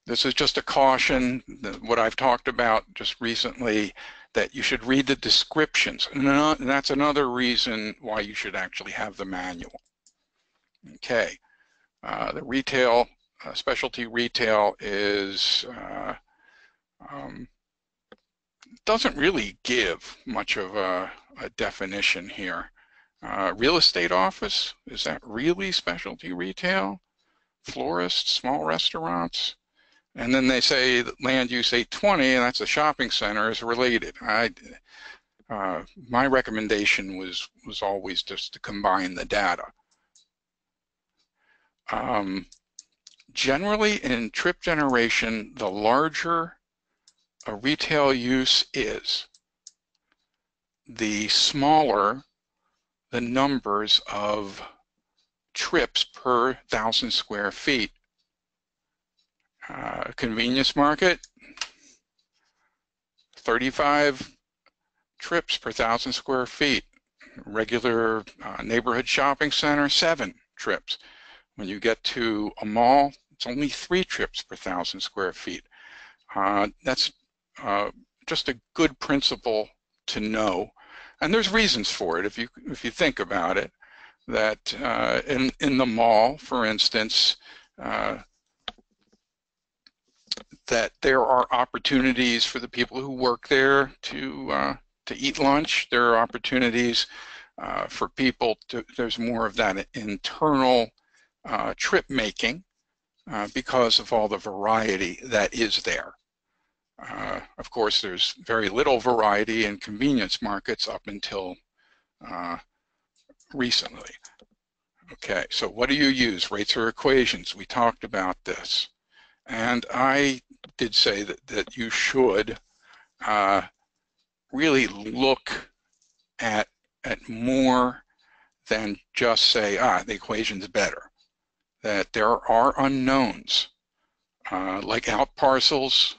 this is just a caution, what I've talked about just recently, that you should read the descriptions. And that's another reason why you should actually have the manual. Okay, the retail, specialty retail is, doesn't really give much of a definition here. Real estate office, is that really specialty retail? Florists, small restaurants? And then they say that land use 820, and that's a shopping center, is related. My recommendation was always just to combine the data. Generally, in trip generation, the larger a retail use is, the smaller the numbers of trips per 1,000 square feet. Convenience market, 35 trips per 1,000 square feet. Regular neighborhood shopping center, 7 trips. When you get to a mall, it's only 3 trips per 1,000 square feet. That's just a good principle to know, and there's reasons for it if you think about it. That in the mall, for instance, that there are opportunities for the people who work there to eat lunch. There are opportunities for people to. There's more of that internal trip making because of all the variety that is there. Of course, there's very little variety in convenience markets up until recently. Okay, so what do you use? Rates or equations? We talked about this. And I did say that you should really look at more than just say, the equation's better. That there are unknowns, like out parcels,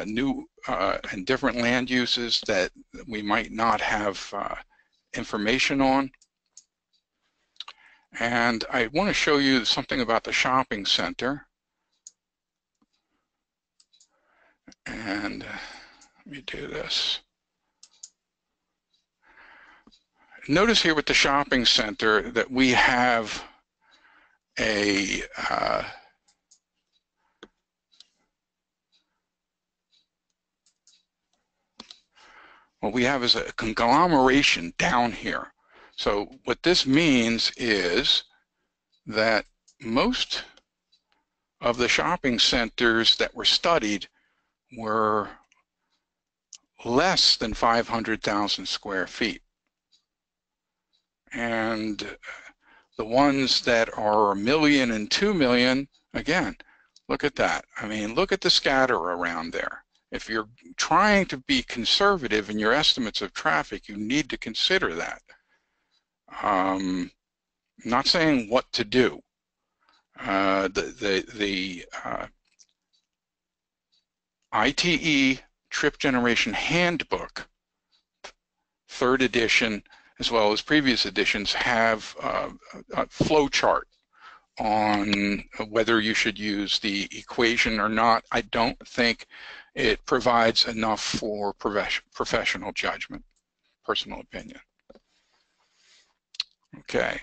new and different land uses that we might not have information on. And I want to show you something about the shopping center. And let me do this. Notice here with the shopping center that we have a what we have is a conglomeration down here. So what this means is that most of the shopping centers that were studied were less than 500,000 square feet. And the ones that are 1 million and 2 million, again, look at that. I mean, look at the scatter around there. If you're trying to be conservative in your estimates of traffic, you need to consider that. I'm not saying what to do. The ITE Trip Generation Handbook, 3rd edition, as well as previous editions, have a flow chart on whether you should use the equation or not. I don't think it provides enough for professional judgment, personal opinion. Okay,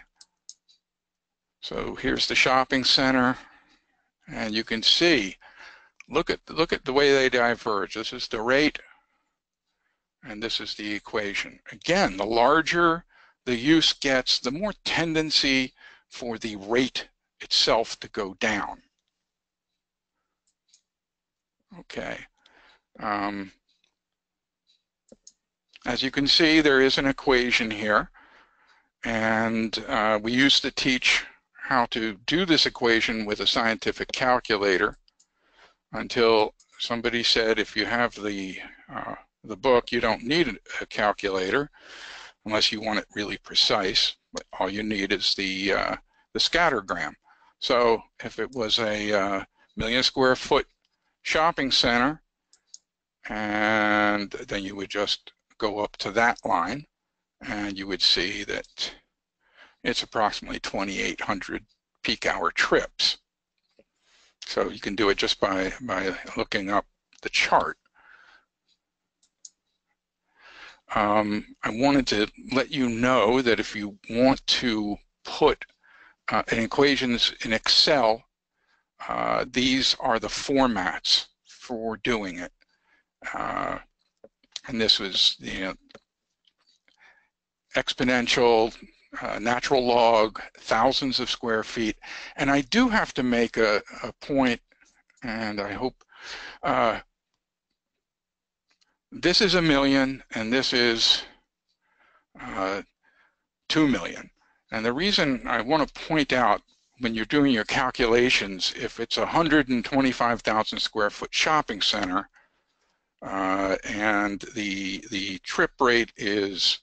so here's the shopping center, and you can see, look at the way they diverge. This is the rate, and this is the equation. Again, the larger the use gets, the more tendency for the rate itself to go down. Okay. As you can see, there is an equation here, and we used to teach how to do this equation with a scientific calculator until somebody said if you have the book, you don't need a calculator unless you want it really precise, but all you need is the scattergram. So if it was a 1,000,000 square foot shopping center, and then you would just go up to that line, and you would see that it's approximately 2,800 peak hour trips. So you can do it just by looking up the chart. I wanted to let you know that if you want to put in equations in Excel, these are the formats for doing it. And this was, exponential, natural log, thousands of square feet. And I do have to make a point, and I hope this is 1 million and this is 2 million. And the reason I want to point out, when you're doing your calculations, if it's a 125,000 square foot shopping center and the trip rate is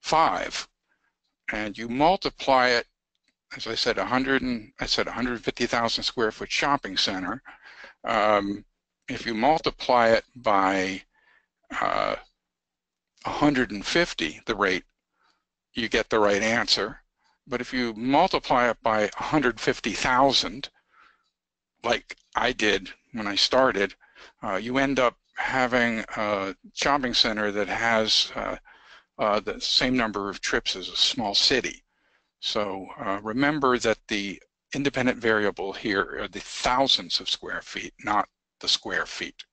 5, and you multiply it, as I said, 150,000 square foot shopping center. If you multiply it by 150, the rate, you get the right answer. But if you multiply it by 150,000, like I did when I started, you end up having a shopping center that has the same number of trips as a small city. So remember that the independent variable here are the thousands of square feet, not the square feet.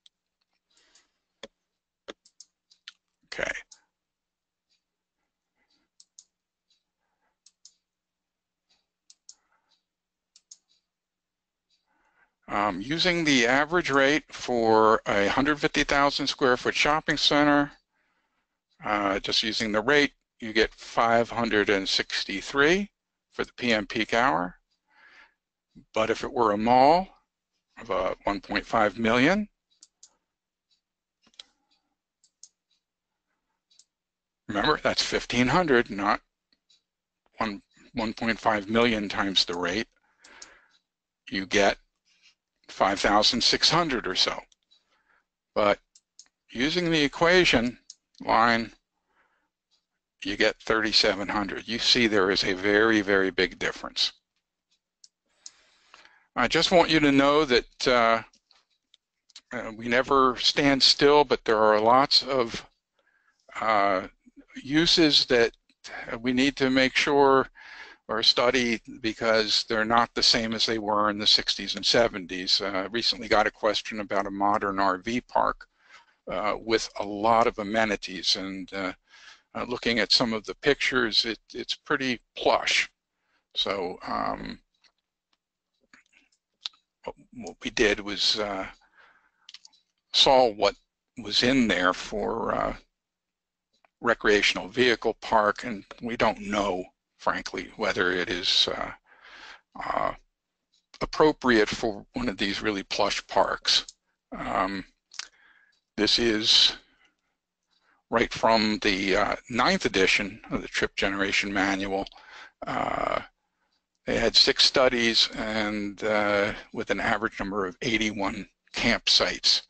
Okay. Using the average rate for a 150,000 square foot shopping center, just using the rate, you get 563 for the PM peak hour. But if it were a mall of 1.5 million, remember, that's 1,500, not 1.5 million times the rate. You get 5,600 or so. But using the equation line, you get 3,700. You see there is a very, very big difference. I just want you to know that we never stand still, but there are lots of uses that we need to make sure or study because they're not the same as they were in the 60s and 70s. Recently got a question about a modern RV park with a lot of amenities, and looking at some of the pictures, it's pretty plush. So what we did was saw what was in there for recreational vehicle park, and we don't know, frankly, whether it is appropriate for one of these really plush parks. This is right from the 9th edition of the Trip Generation Manual. They had 6 studies and with an average number of 81 campsites.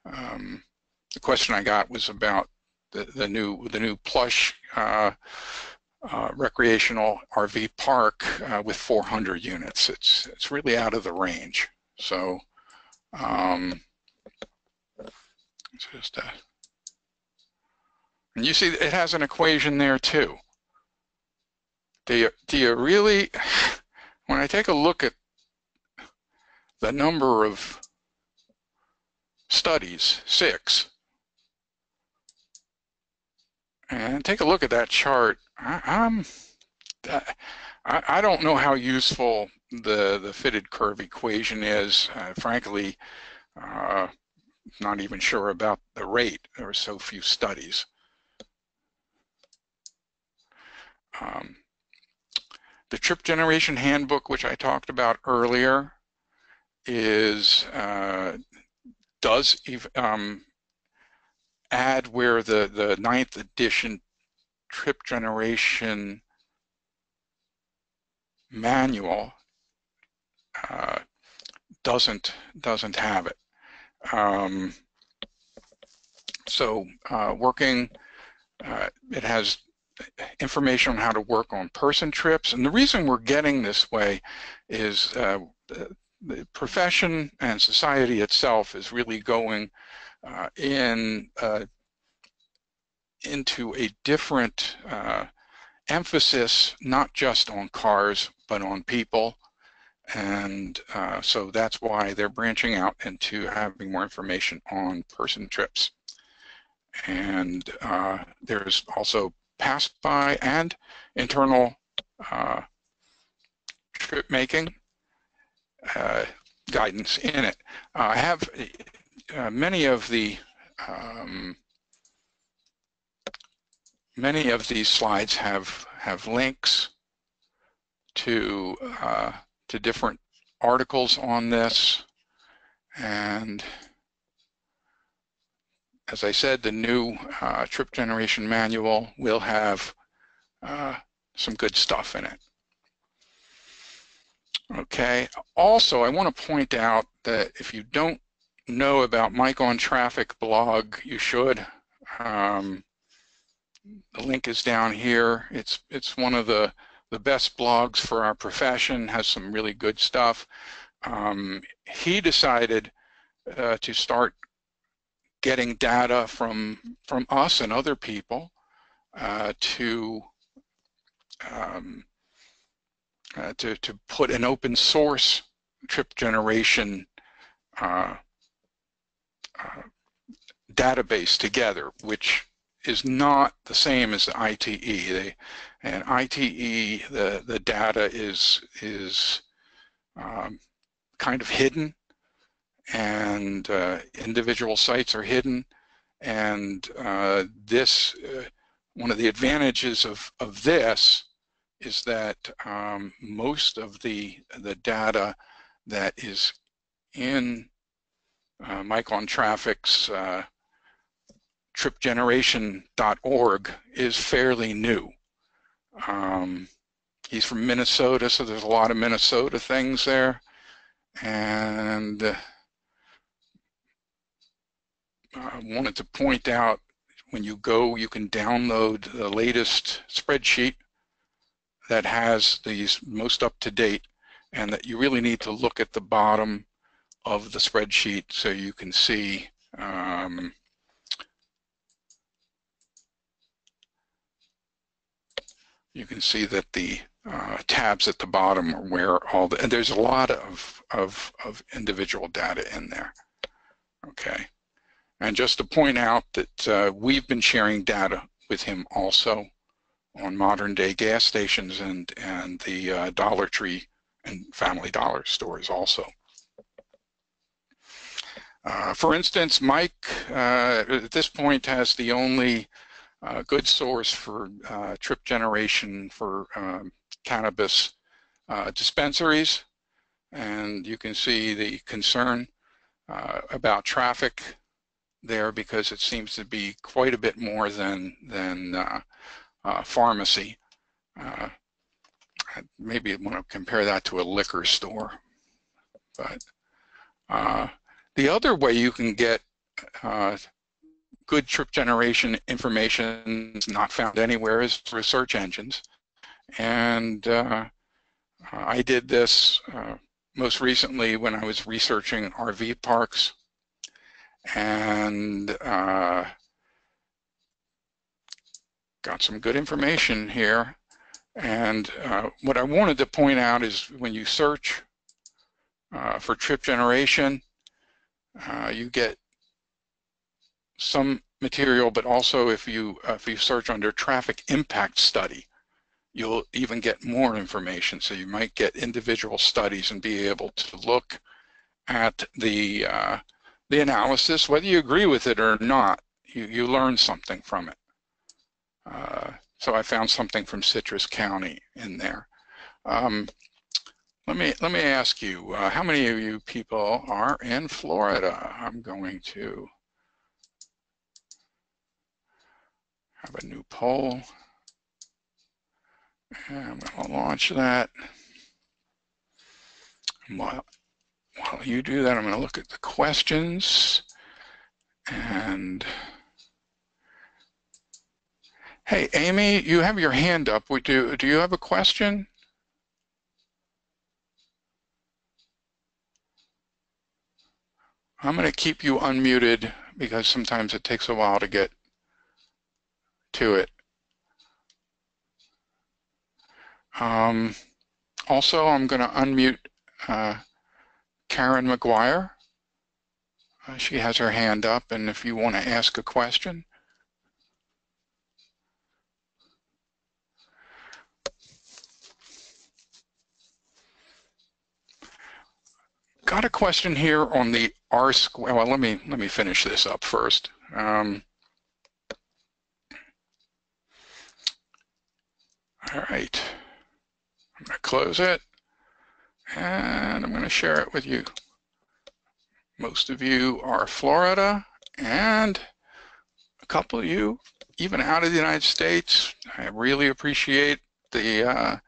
The question I got was about the new plush recreational RV park with 400 units. It's really out of the range. So it's just and you see it has an equation there too. Do you really, when I take a look at the number of studies, 6, and take a look at that chart, I don't know how useful the fitted curve equation is. Frankly, not even sure about the rate. There are so few studies. The Trip Generation Handbook, which I talked about earlier, is does add where the 9th edition Trip Generation Manual doesn't have it. So working, it has information on how to work on person trips, and the reason we're getting this way is the profession and society itself is really going into a different emphasis, not just on cars but on people, and so that's why they're branching out into having more information on person trips. And there's also pass by and internal trip making guidance in it. I have many of these slides have links to different articles on this, and as I said, the new Trip Generation Manual will have some good stuff in it. Okay, also I want to point out that if you don't know about Mike on Traffic blog, you should. The link is down here. It's one of the best blogs for our profession, has some really good stuff. He decided to start getting data from us and other people to put an open source trip generation database together, which is not the same as the ITE. And ITE, the data is kind of hidden, and individual sites are hidden, and this one of the advantages of this is that most of the data that is in Mike on Traffic's tripgeneration.org is fairly new. He's from Minnesota, so there's a lot of Minnesota things there, and I wanted to point out when you go, you can download the latest spreadsheet that has these most up-to-date, and that you really need to look at the bottom of the spreadsheet so you can see that the tabs at the bottom are where all the, and there's a lot of individual data in there. Okay, and just to point out that we've been sharing data with him also on modern day gas stations and the Dollar Tree and Family Dollar stores also. For instance, Mike at this point has the only good source for trip generation for cannabis dispensaries, and you can see the concern about traffic there, because it seems to be quite a bit more than pharmacy. Maybe I want to compare that to a liquor store. But the other way you can get good trip generation information not found anywhere is through search engines. And I did this most recently when I was researching RV parks, and got some good information here. And what I wanted to point out is when you search for trip generation, you get some material, but also if you search under traffic impact study, you'll even get more information. So you might get individual studies and be able to look at the analysis. Whether you agree with it or not, you learn something from it. So I found something from Citrus County in there. Let me ask you, how many of you people are in Florida? I'm going to have a new poll. And I'm going to launch that. While you do that, I'm going to look at the questions. And hey, Amy, you have your hand up. Do you have a question? I'm going to keep you unmuted because sometimes it takes a while to get to it. Also, I'm going to unmute Karen McGuire. She has her hand up, and if you want to ask a question. Got a question here on the R-square. Well, let me finish this up first. All right, I'm going to close it, and I'm going to share it with you. Most of you are Florida, and a couple of you even out of the United States. I really appreciate the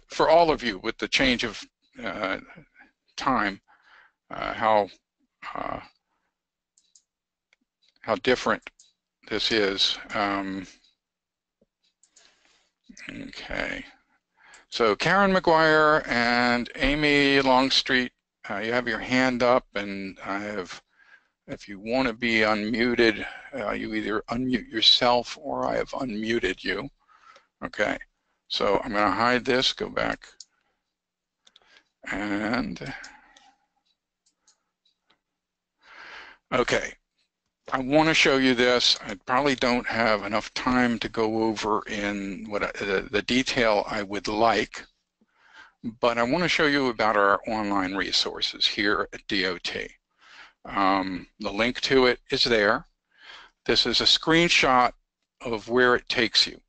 for all of you with the change of time, how different this is. Okay, so Karen McGuire and Amy Longstreet, you have your hand up, and if you want to be unmuted, you either unmute yourself or I have unmuted you. Okay, so I'm going to hide this, go back, and okay. I want to show you this. I probably don't have enough time to go over in what the detail I would like, but I want to show you about our online resources here at DOT. The link to it is there. This is a screenshot of where it takes you.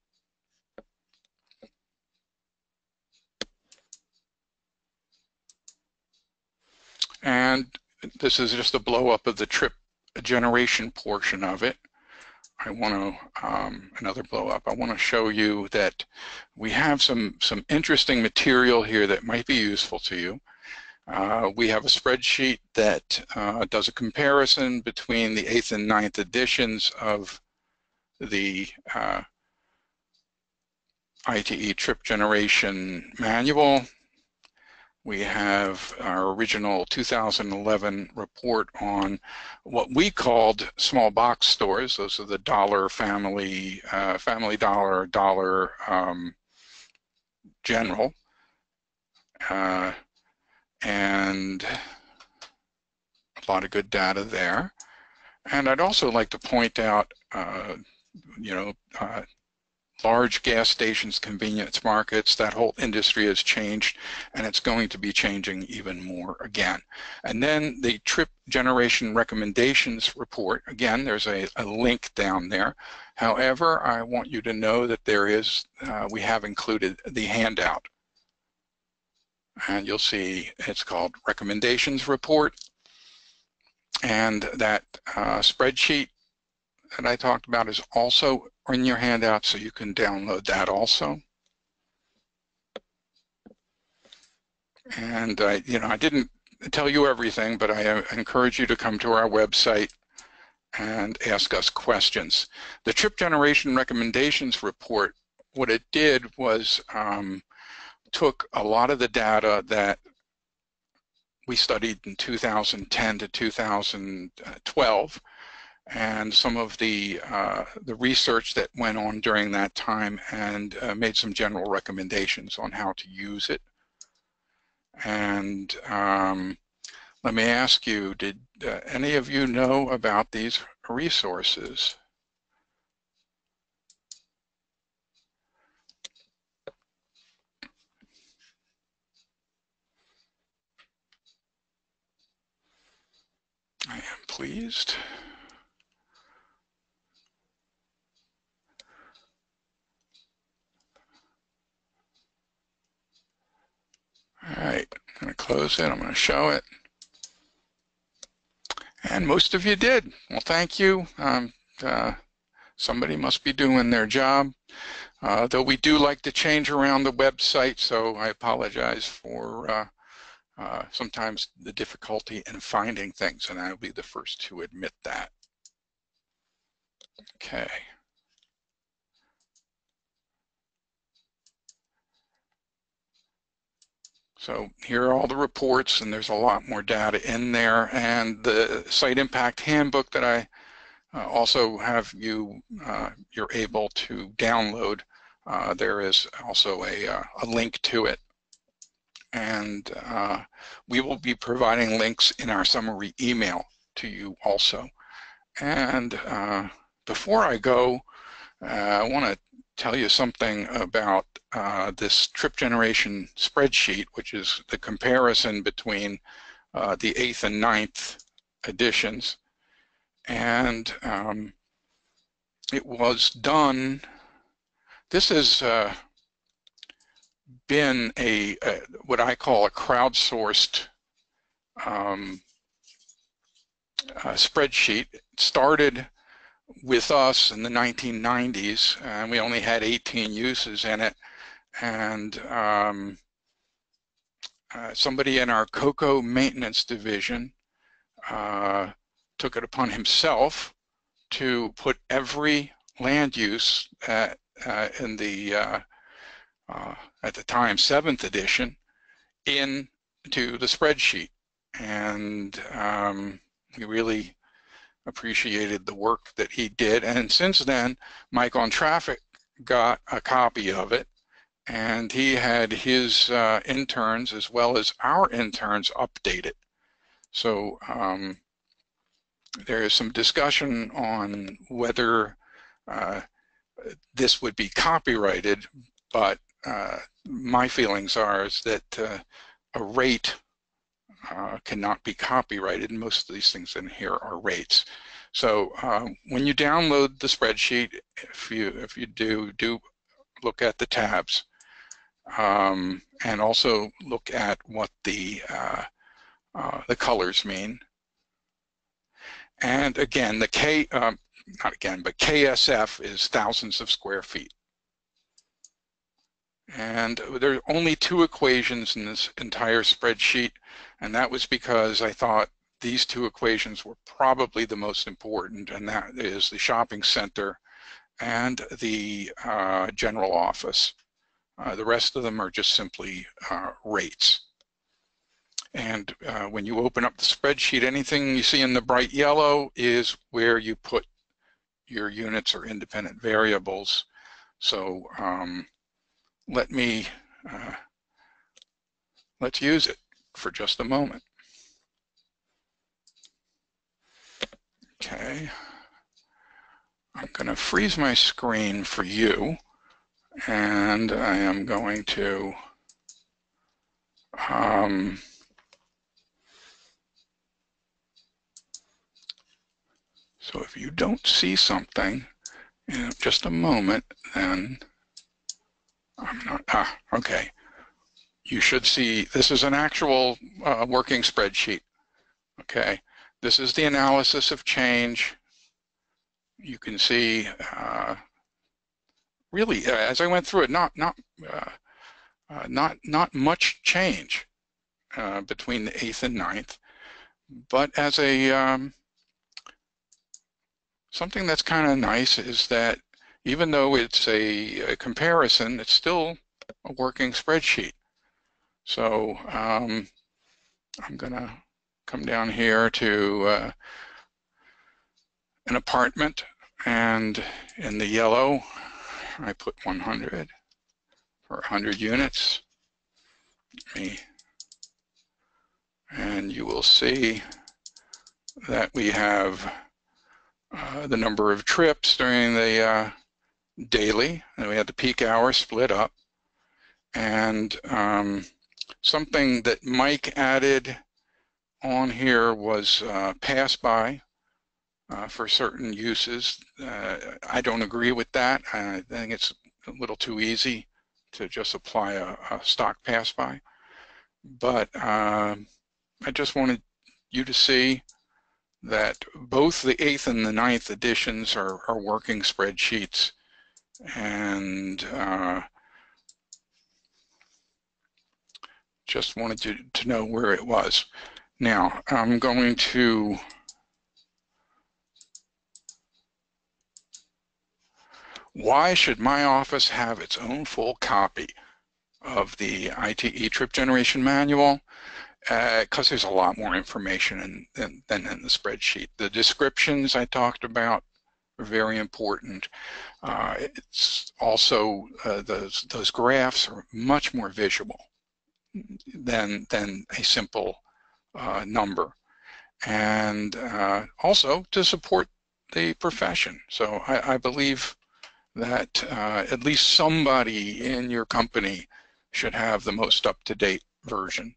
And this is just a blow up of the trip generation portion of it. I want to, another blow up, I want to show you that we have some interesting material here that might be useful to you. We have a spreadsheet that does a comparison between the 8th and 9th editions of the ITE trip generation manual. We have our original 2011 report on what we called small box stores. Those are the Dollar Family, Family Dollar, Dollar General. And a lot of good data there. And I'd also like to point out, large gas stations, convenience markets, that whole industry has changed, and it's going to be changing even more again. And then the trip generation recommendations report, again, there's a link down there. However, I want you to know that there is, we have included the handout. And you'll see it's called Recommendations Report. And that spreadsheet that I talked about is also in your handout, so you can download that also. And I didn't tell you everything, but I encourage you to come to our website and ask us questions. The Trip Generation Recommendations Report, what it did was took a lot of the data that we studied in 2010 to 2012 and some of the research that went on during that time and made some general recommendations on how to use it. And let me ask you, did any of you know about these resources? I am pleased. All right, I'm going to close it. I'm going to show it. And most of you did. Well, thank you. Somebody must be doing their job. Though we do like to change around the website, so I apologize for sometimes the difficulty in finding things, and I'll be the first to admit that. Okay. So here are all the reports, and there's a lot more data in there. And the Site Impact Handbook that I also have you're able to download. There is also a link to it. And we will be providing links in our summary email to you also. And before I go, I want to tell you something about this trip generation spreadsheet, which is the comparison between the 8th and 9th editions. And it was done, this has been a what I call a crowdsourced spreadsheet. It started with us in the 1990s, and we only had 18 uses in it. And somebody in our COCO maintenance division took it upon himself to put every land use in the at the time 7th edition into the spreadsheet, and we really appreciated the work that he did. And since then, Mike on Traffic got a copy of it, and he had his interns as well as our interns update it. So there is some discussion on whether this would be copyrighted, but my feelings are is that a rate cannot be copyrighted, and most of these things in here are rates. So when you download the spreadsheet, if you do look at the tabs, and also look at what the colors mean. And again, the KSF is thousands of square feet. And there are only 2 equations in this entire spreadsheet, and that was because I thought these 2 equations were probably the most important, and that is the shopping center and the general office. The rest of them are just simply rates. And when you open up the spreadsheet, anything you see in the bright yellow is where you put your units or independent variables. So let's use it for just a moment. Okay, I'm going to freeze my screen for you, and I am going to so if you don't see something in just a moment, then I'm not, okay. You should see, this is an actual working spreadsheet, okay? This is the analysis of change. You can see, really, as I went through it, not much change between the 8th and 9th, but as a something that's kind of nice is that even though it's a comparison, it's still a working spreadsheet. So I'm going to come down here to an apartment, and in the yellow I put 100 for 100 units. And you will see that we have the number of trips during the daily, and we had the peak hour split up. And something that Mike added on here was pass by for certain uses. I don't agree with that. I think it's a little too easy to just apply a stock pass by. But I just wanted you to see that both the 8th and the 9th editions are working spreadsheets, and just wanted you to know where it was. Now I'm going to why should my office have its own full copy of the ITE trip generation manual? Because there's a lot more information than in the spreadsheet. The descriptions I talked about are very important. It's also those graphs are much more visual than a simple number, and also to support the profession. So I believe that at least somebody in your company should have the most up-to-date version,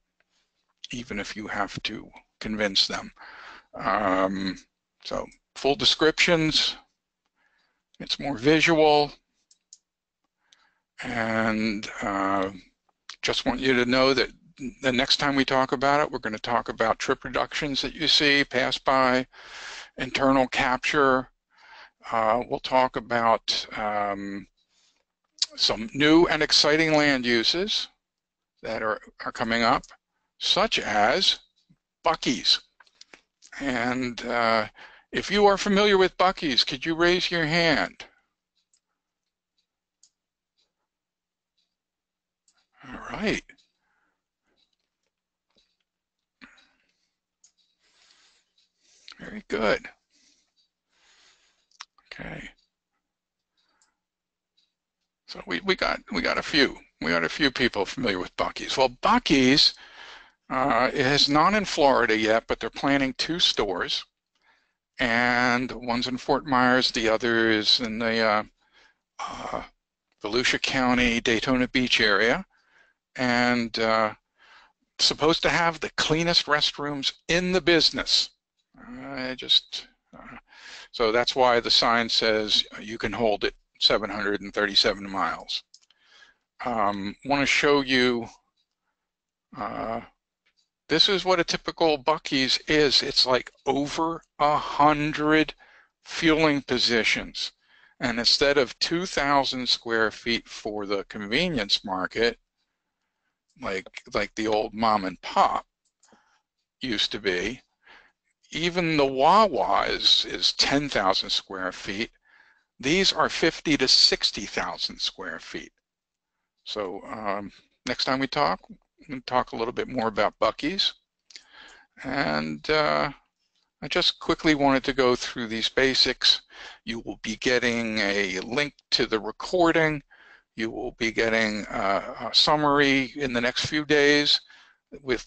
even if you have to convince them. So full descriptions, it's more visual, and just want you to know that the next time we talk about it, we're going to talk about trip reductions that you see, pass by, internal capture. We'll talk about some new and exciting land uses that are coming up, such as Buc-ee's. And if you are familiar with Buc-ee's, could you raise your hand? All right. Very good. Okay. So we got a few people familiar with Buc-ee's. Well, Buc-ee's is not in Florida yet, but they're planning 2 stores, and one's in Fort Myers, the other is in the Volusia County, Daytona Beach area, and supposed to have the cleanest restrooms in the business. So that's why the sign says you can hold it 737 miles. Want to show you, this is what a typical Buc-ee's is. It's like over 100 fueling positions. And instead of 2,000 square feet for the convenience market, like the old mom and pop used to be, even the Wawa is 10,000 square feet, These are 50 to 60,000 square feet. So next time we talk, we'll talk a little bit more about Buc-ee's. And I just quickly wanted to go through these basics. You will be getting a link to the recording. You will be getting a summary in the next few days with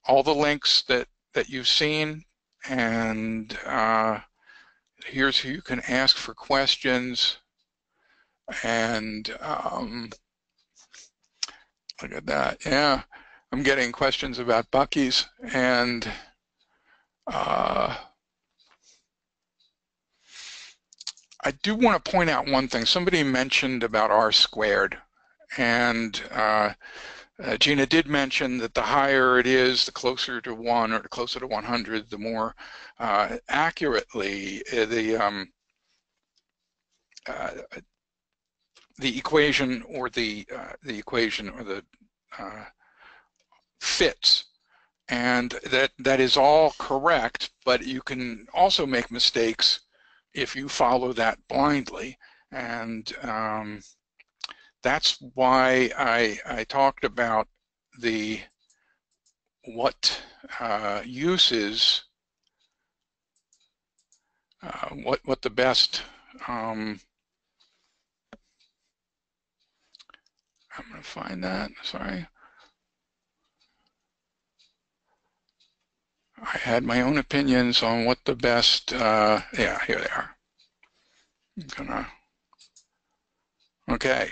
all the links that you've seen. And here's who you can ask for questions. And look at that. Yeah, I'm getting questions about Buc-ee's. And I do want to point out one thing. Somebody mentioned about R², and Gina did mention that the higher it is, the closer to 1 or the closer to 100, the more accurately the equation or the fits. And that is all correct, but you can also make mistakes if you follow that blindly. And that's why I talked about what uses, what the best, I'm going to find that, sorry. I had my own opinions on what the best, yeah, here they are. Okay.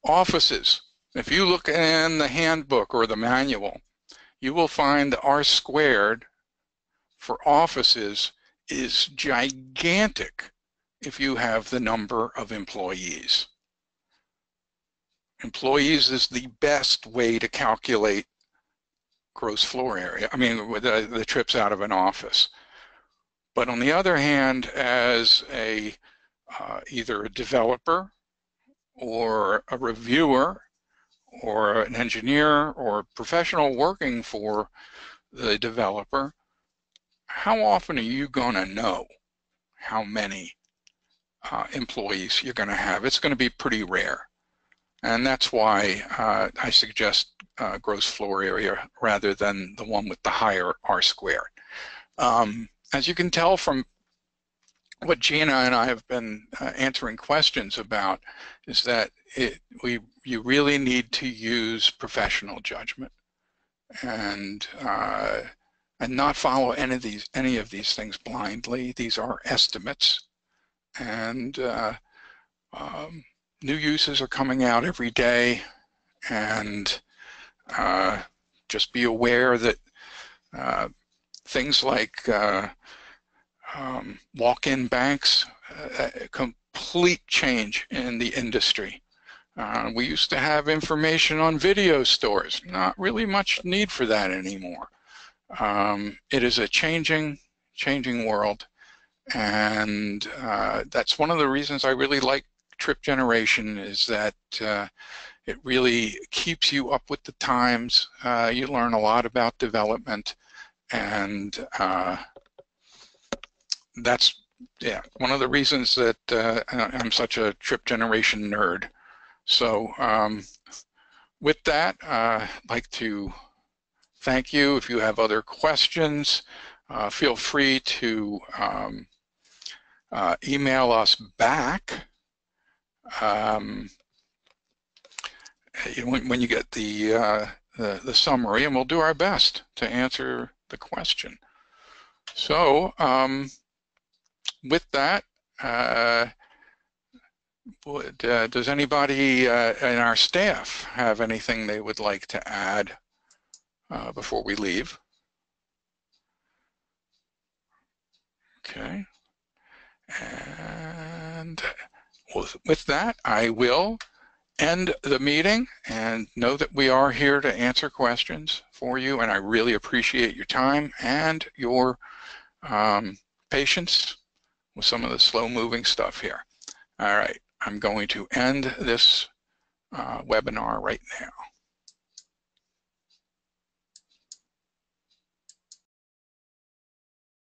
Offices. If you look in the handbook or the manual, you will find the R² for offices is gigantic if you have the number of employees. Employees is the best way to calculate gross floor area, I mean the trips out of an office. But on the other hand, as a either a developer or a reviewer or an engineer or a professional working for the developer, how often are you going to know how many employees you're going to have? It's going to be pretty rare. And that's why I suggest gross floor area rather than the one with the higher R². As you can tell from what Gina and I have been answering questions about, is that you really need to use professional judgment and not follow any of these things blindly. These are estimates, and new uses are coming out every day, and just be aware that things like walk-in banks, a complete change in the industry. We used to have information on video stores, not really much need for that anymore. It is a changing world, and that's one of the reasons I really like Trip Generation, is that it really keeps you up with the times. You learn a lot about development, and that's one of the reasons that I'm such a Trip Generation nerd. So with that, I'd like to thank you. If you have other questions, feel free to email us back when you get the summary, and we'll do our best to answer the question. So with that, does anybody in our staff have anything they would like to add before we leave? Okay. And with that, I will end the meeting, and know that we are here to answer questions for you, and I really appreciate your time and your patience with some of the slow-moving stuff here. All right, I'm going to end this webinar right now.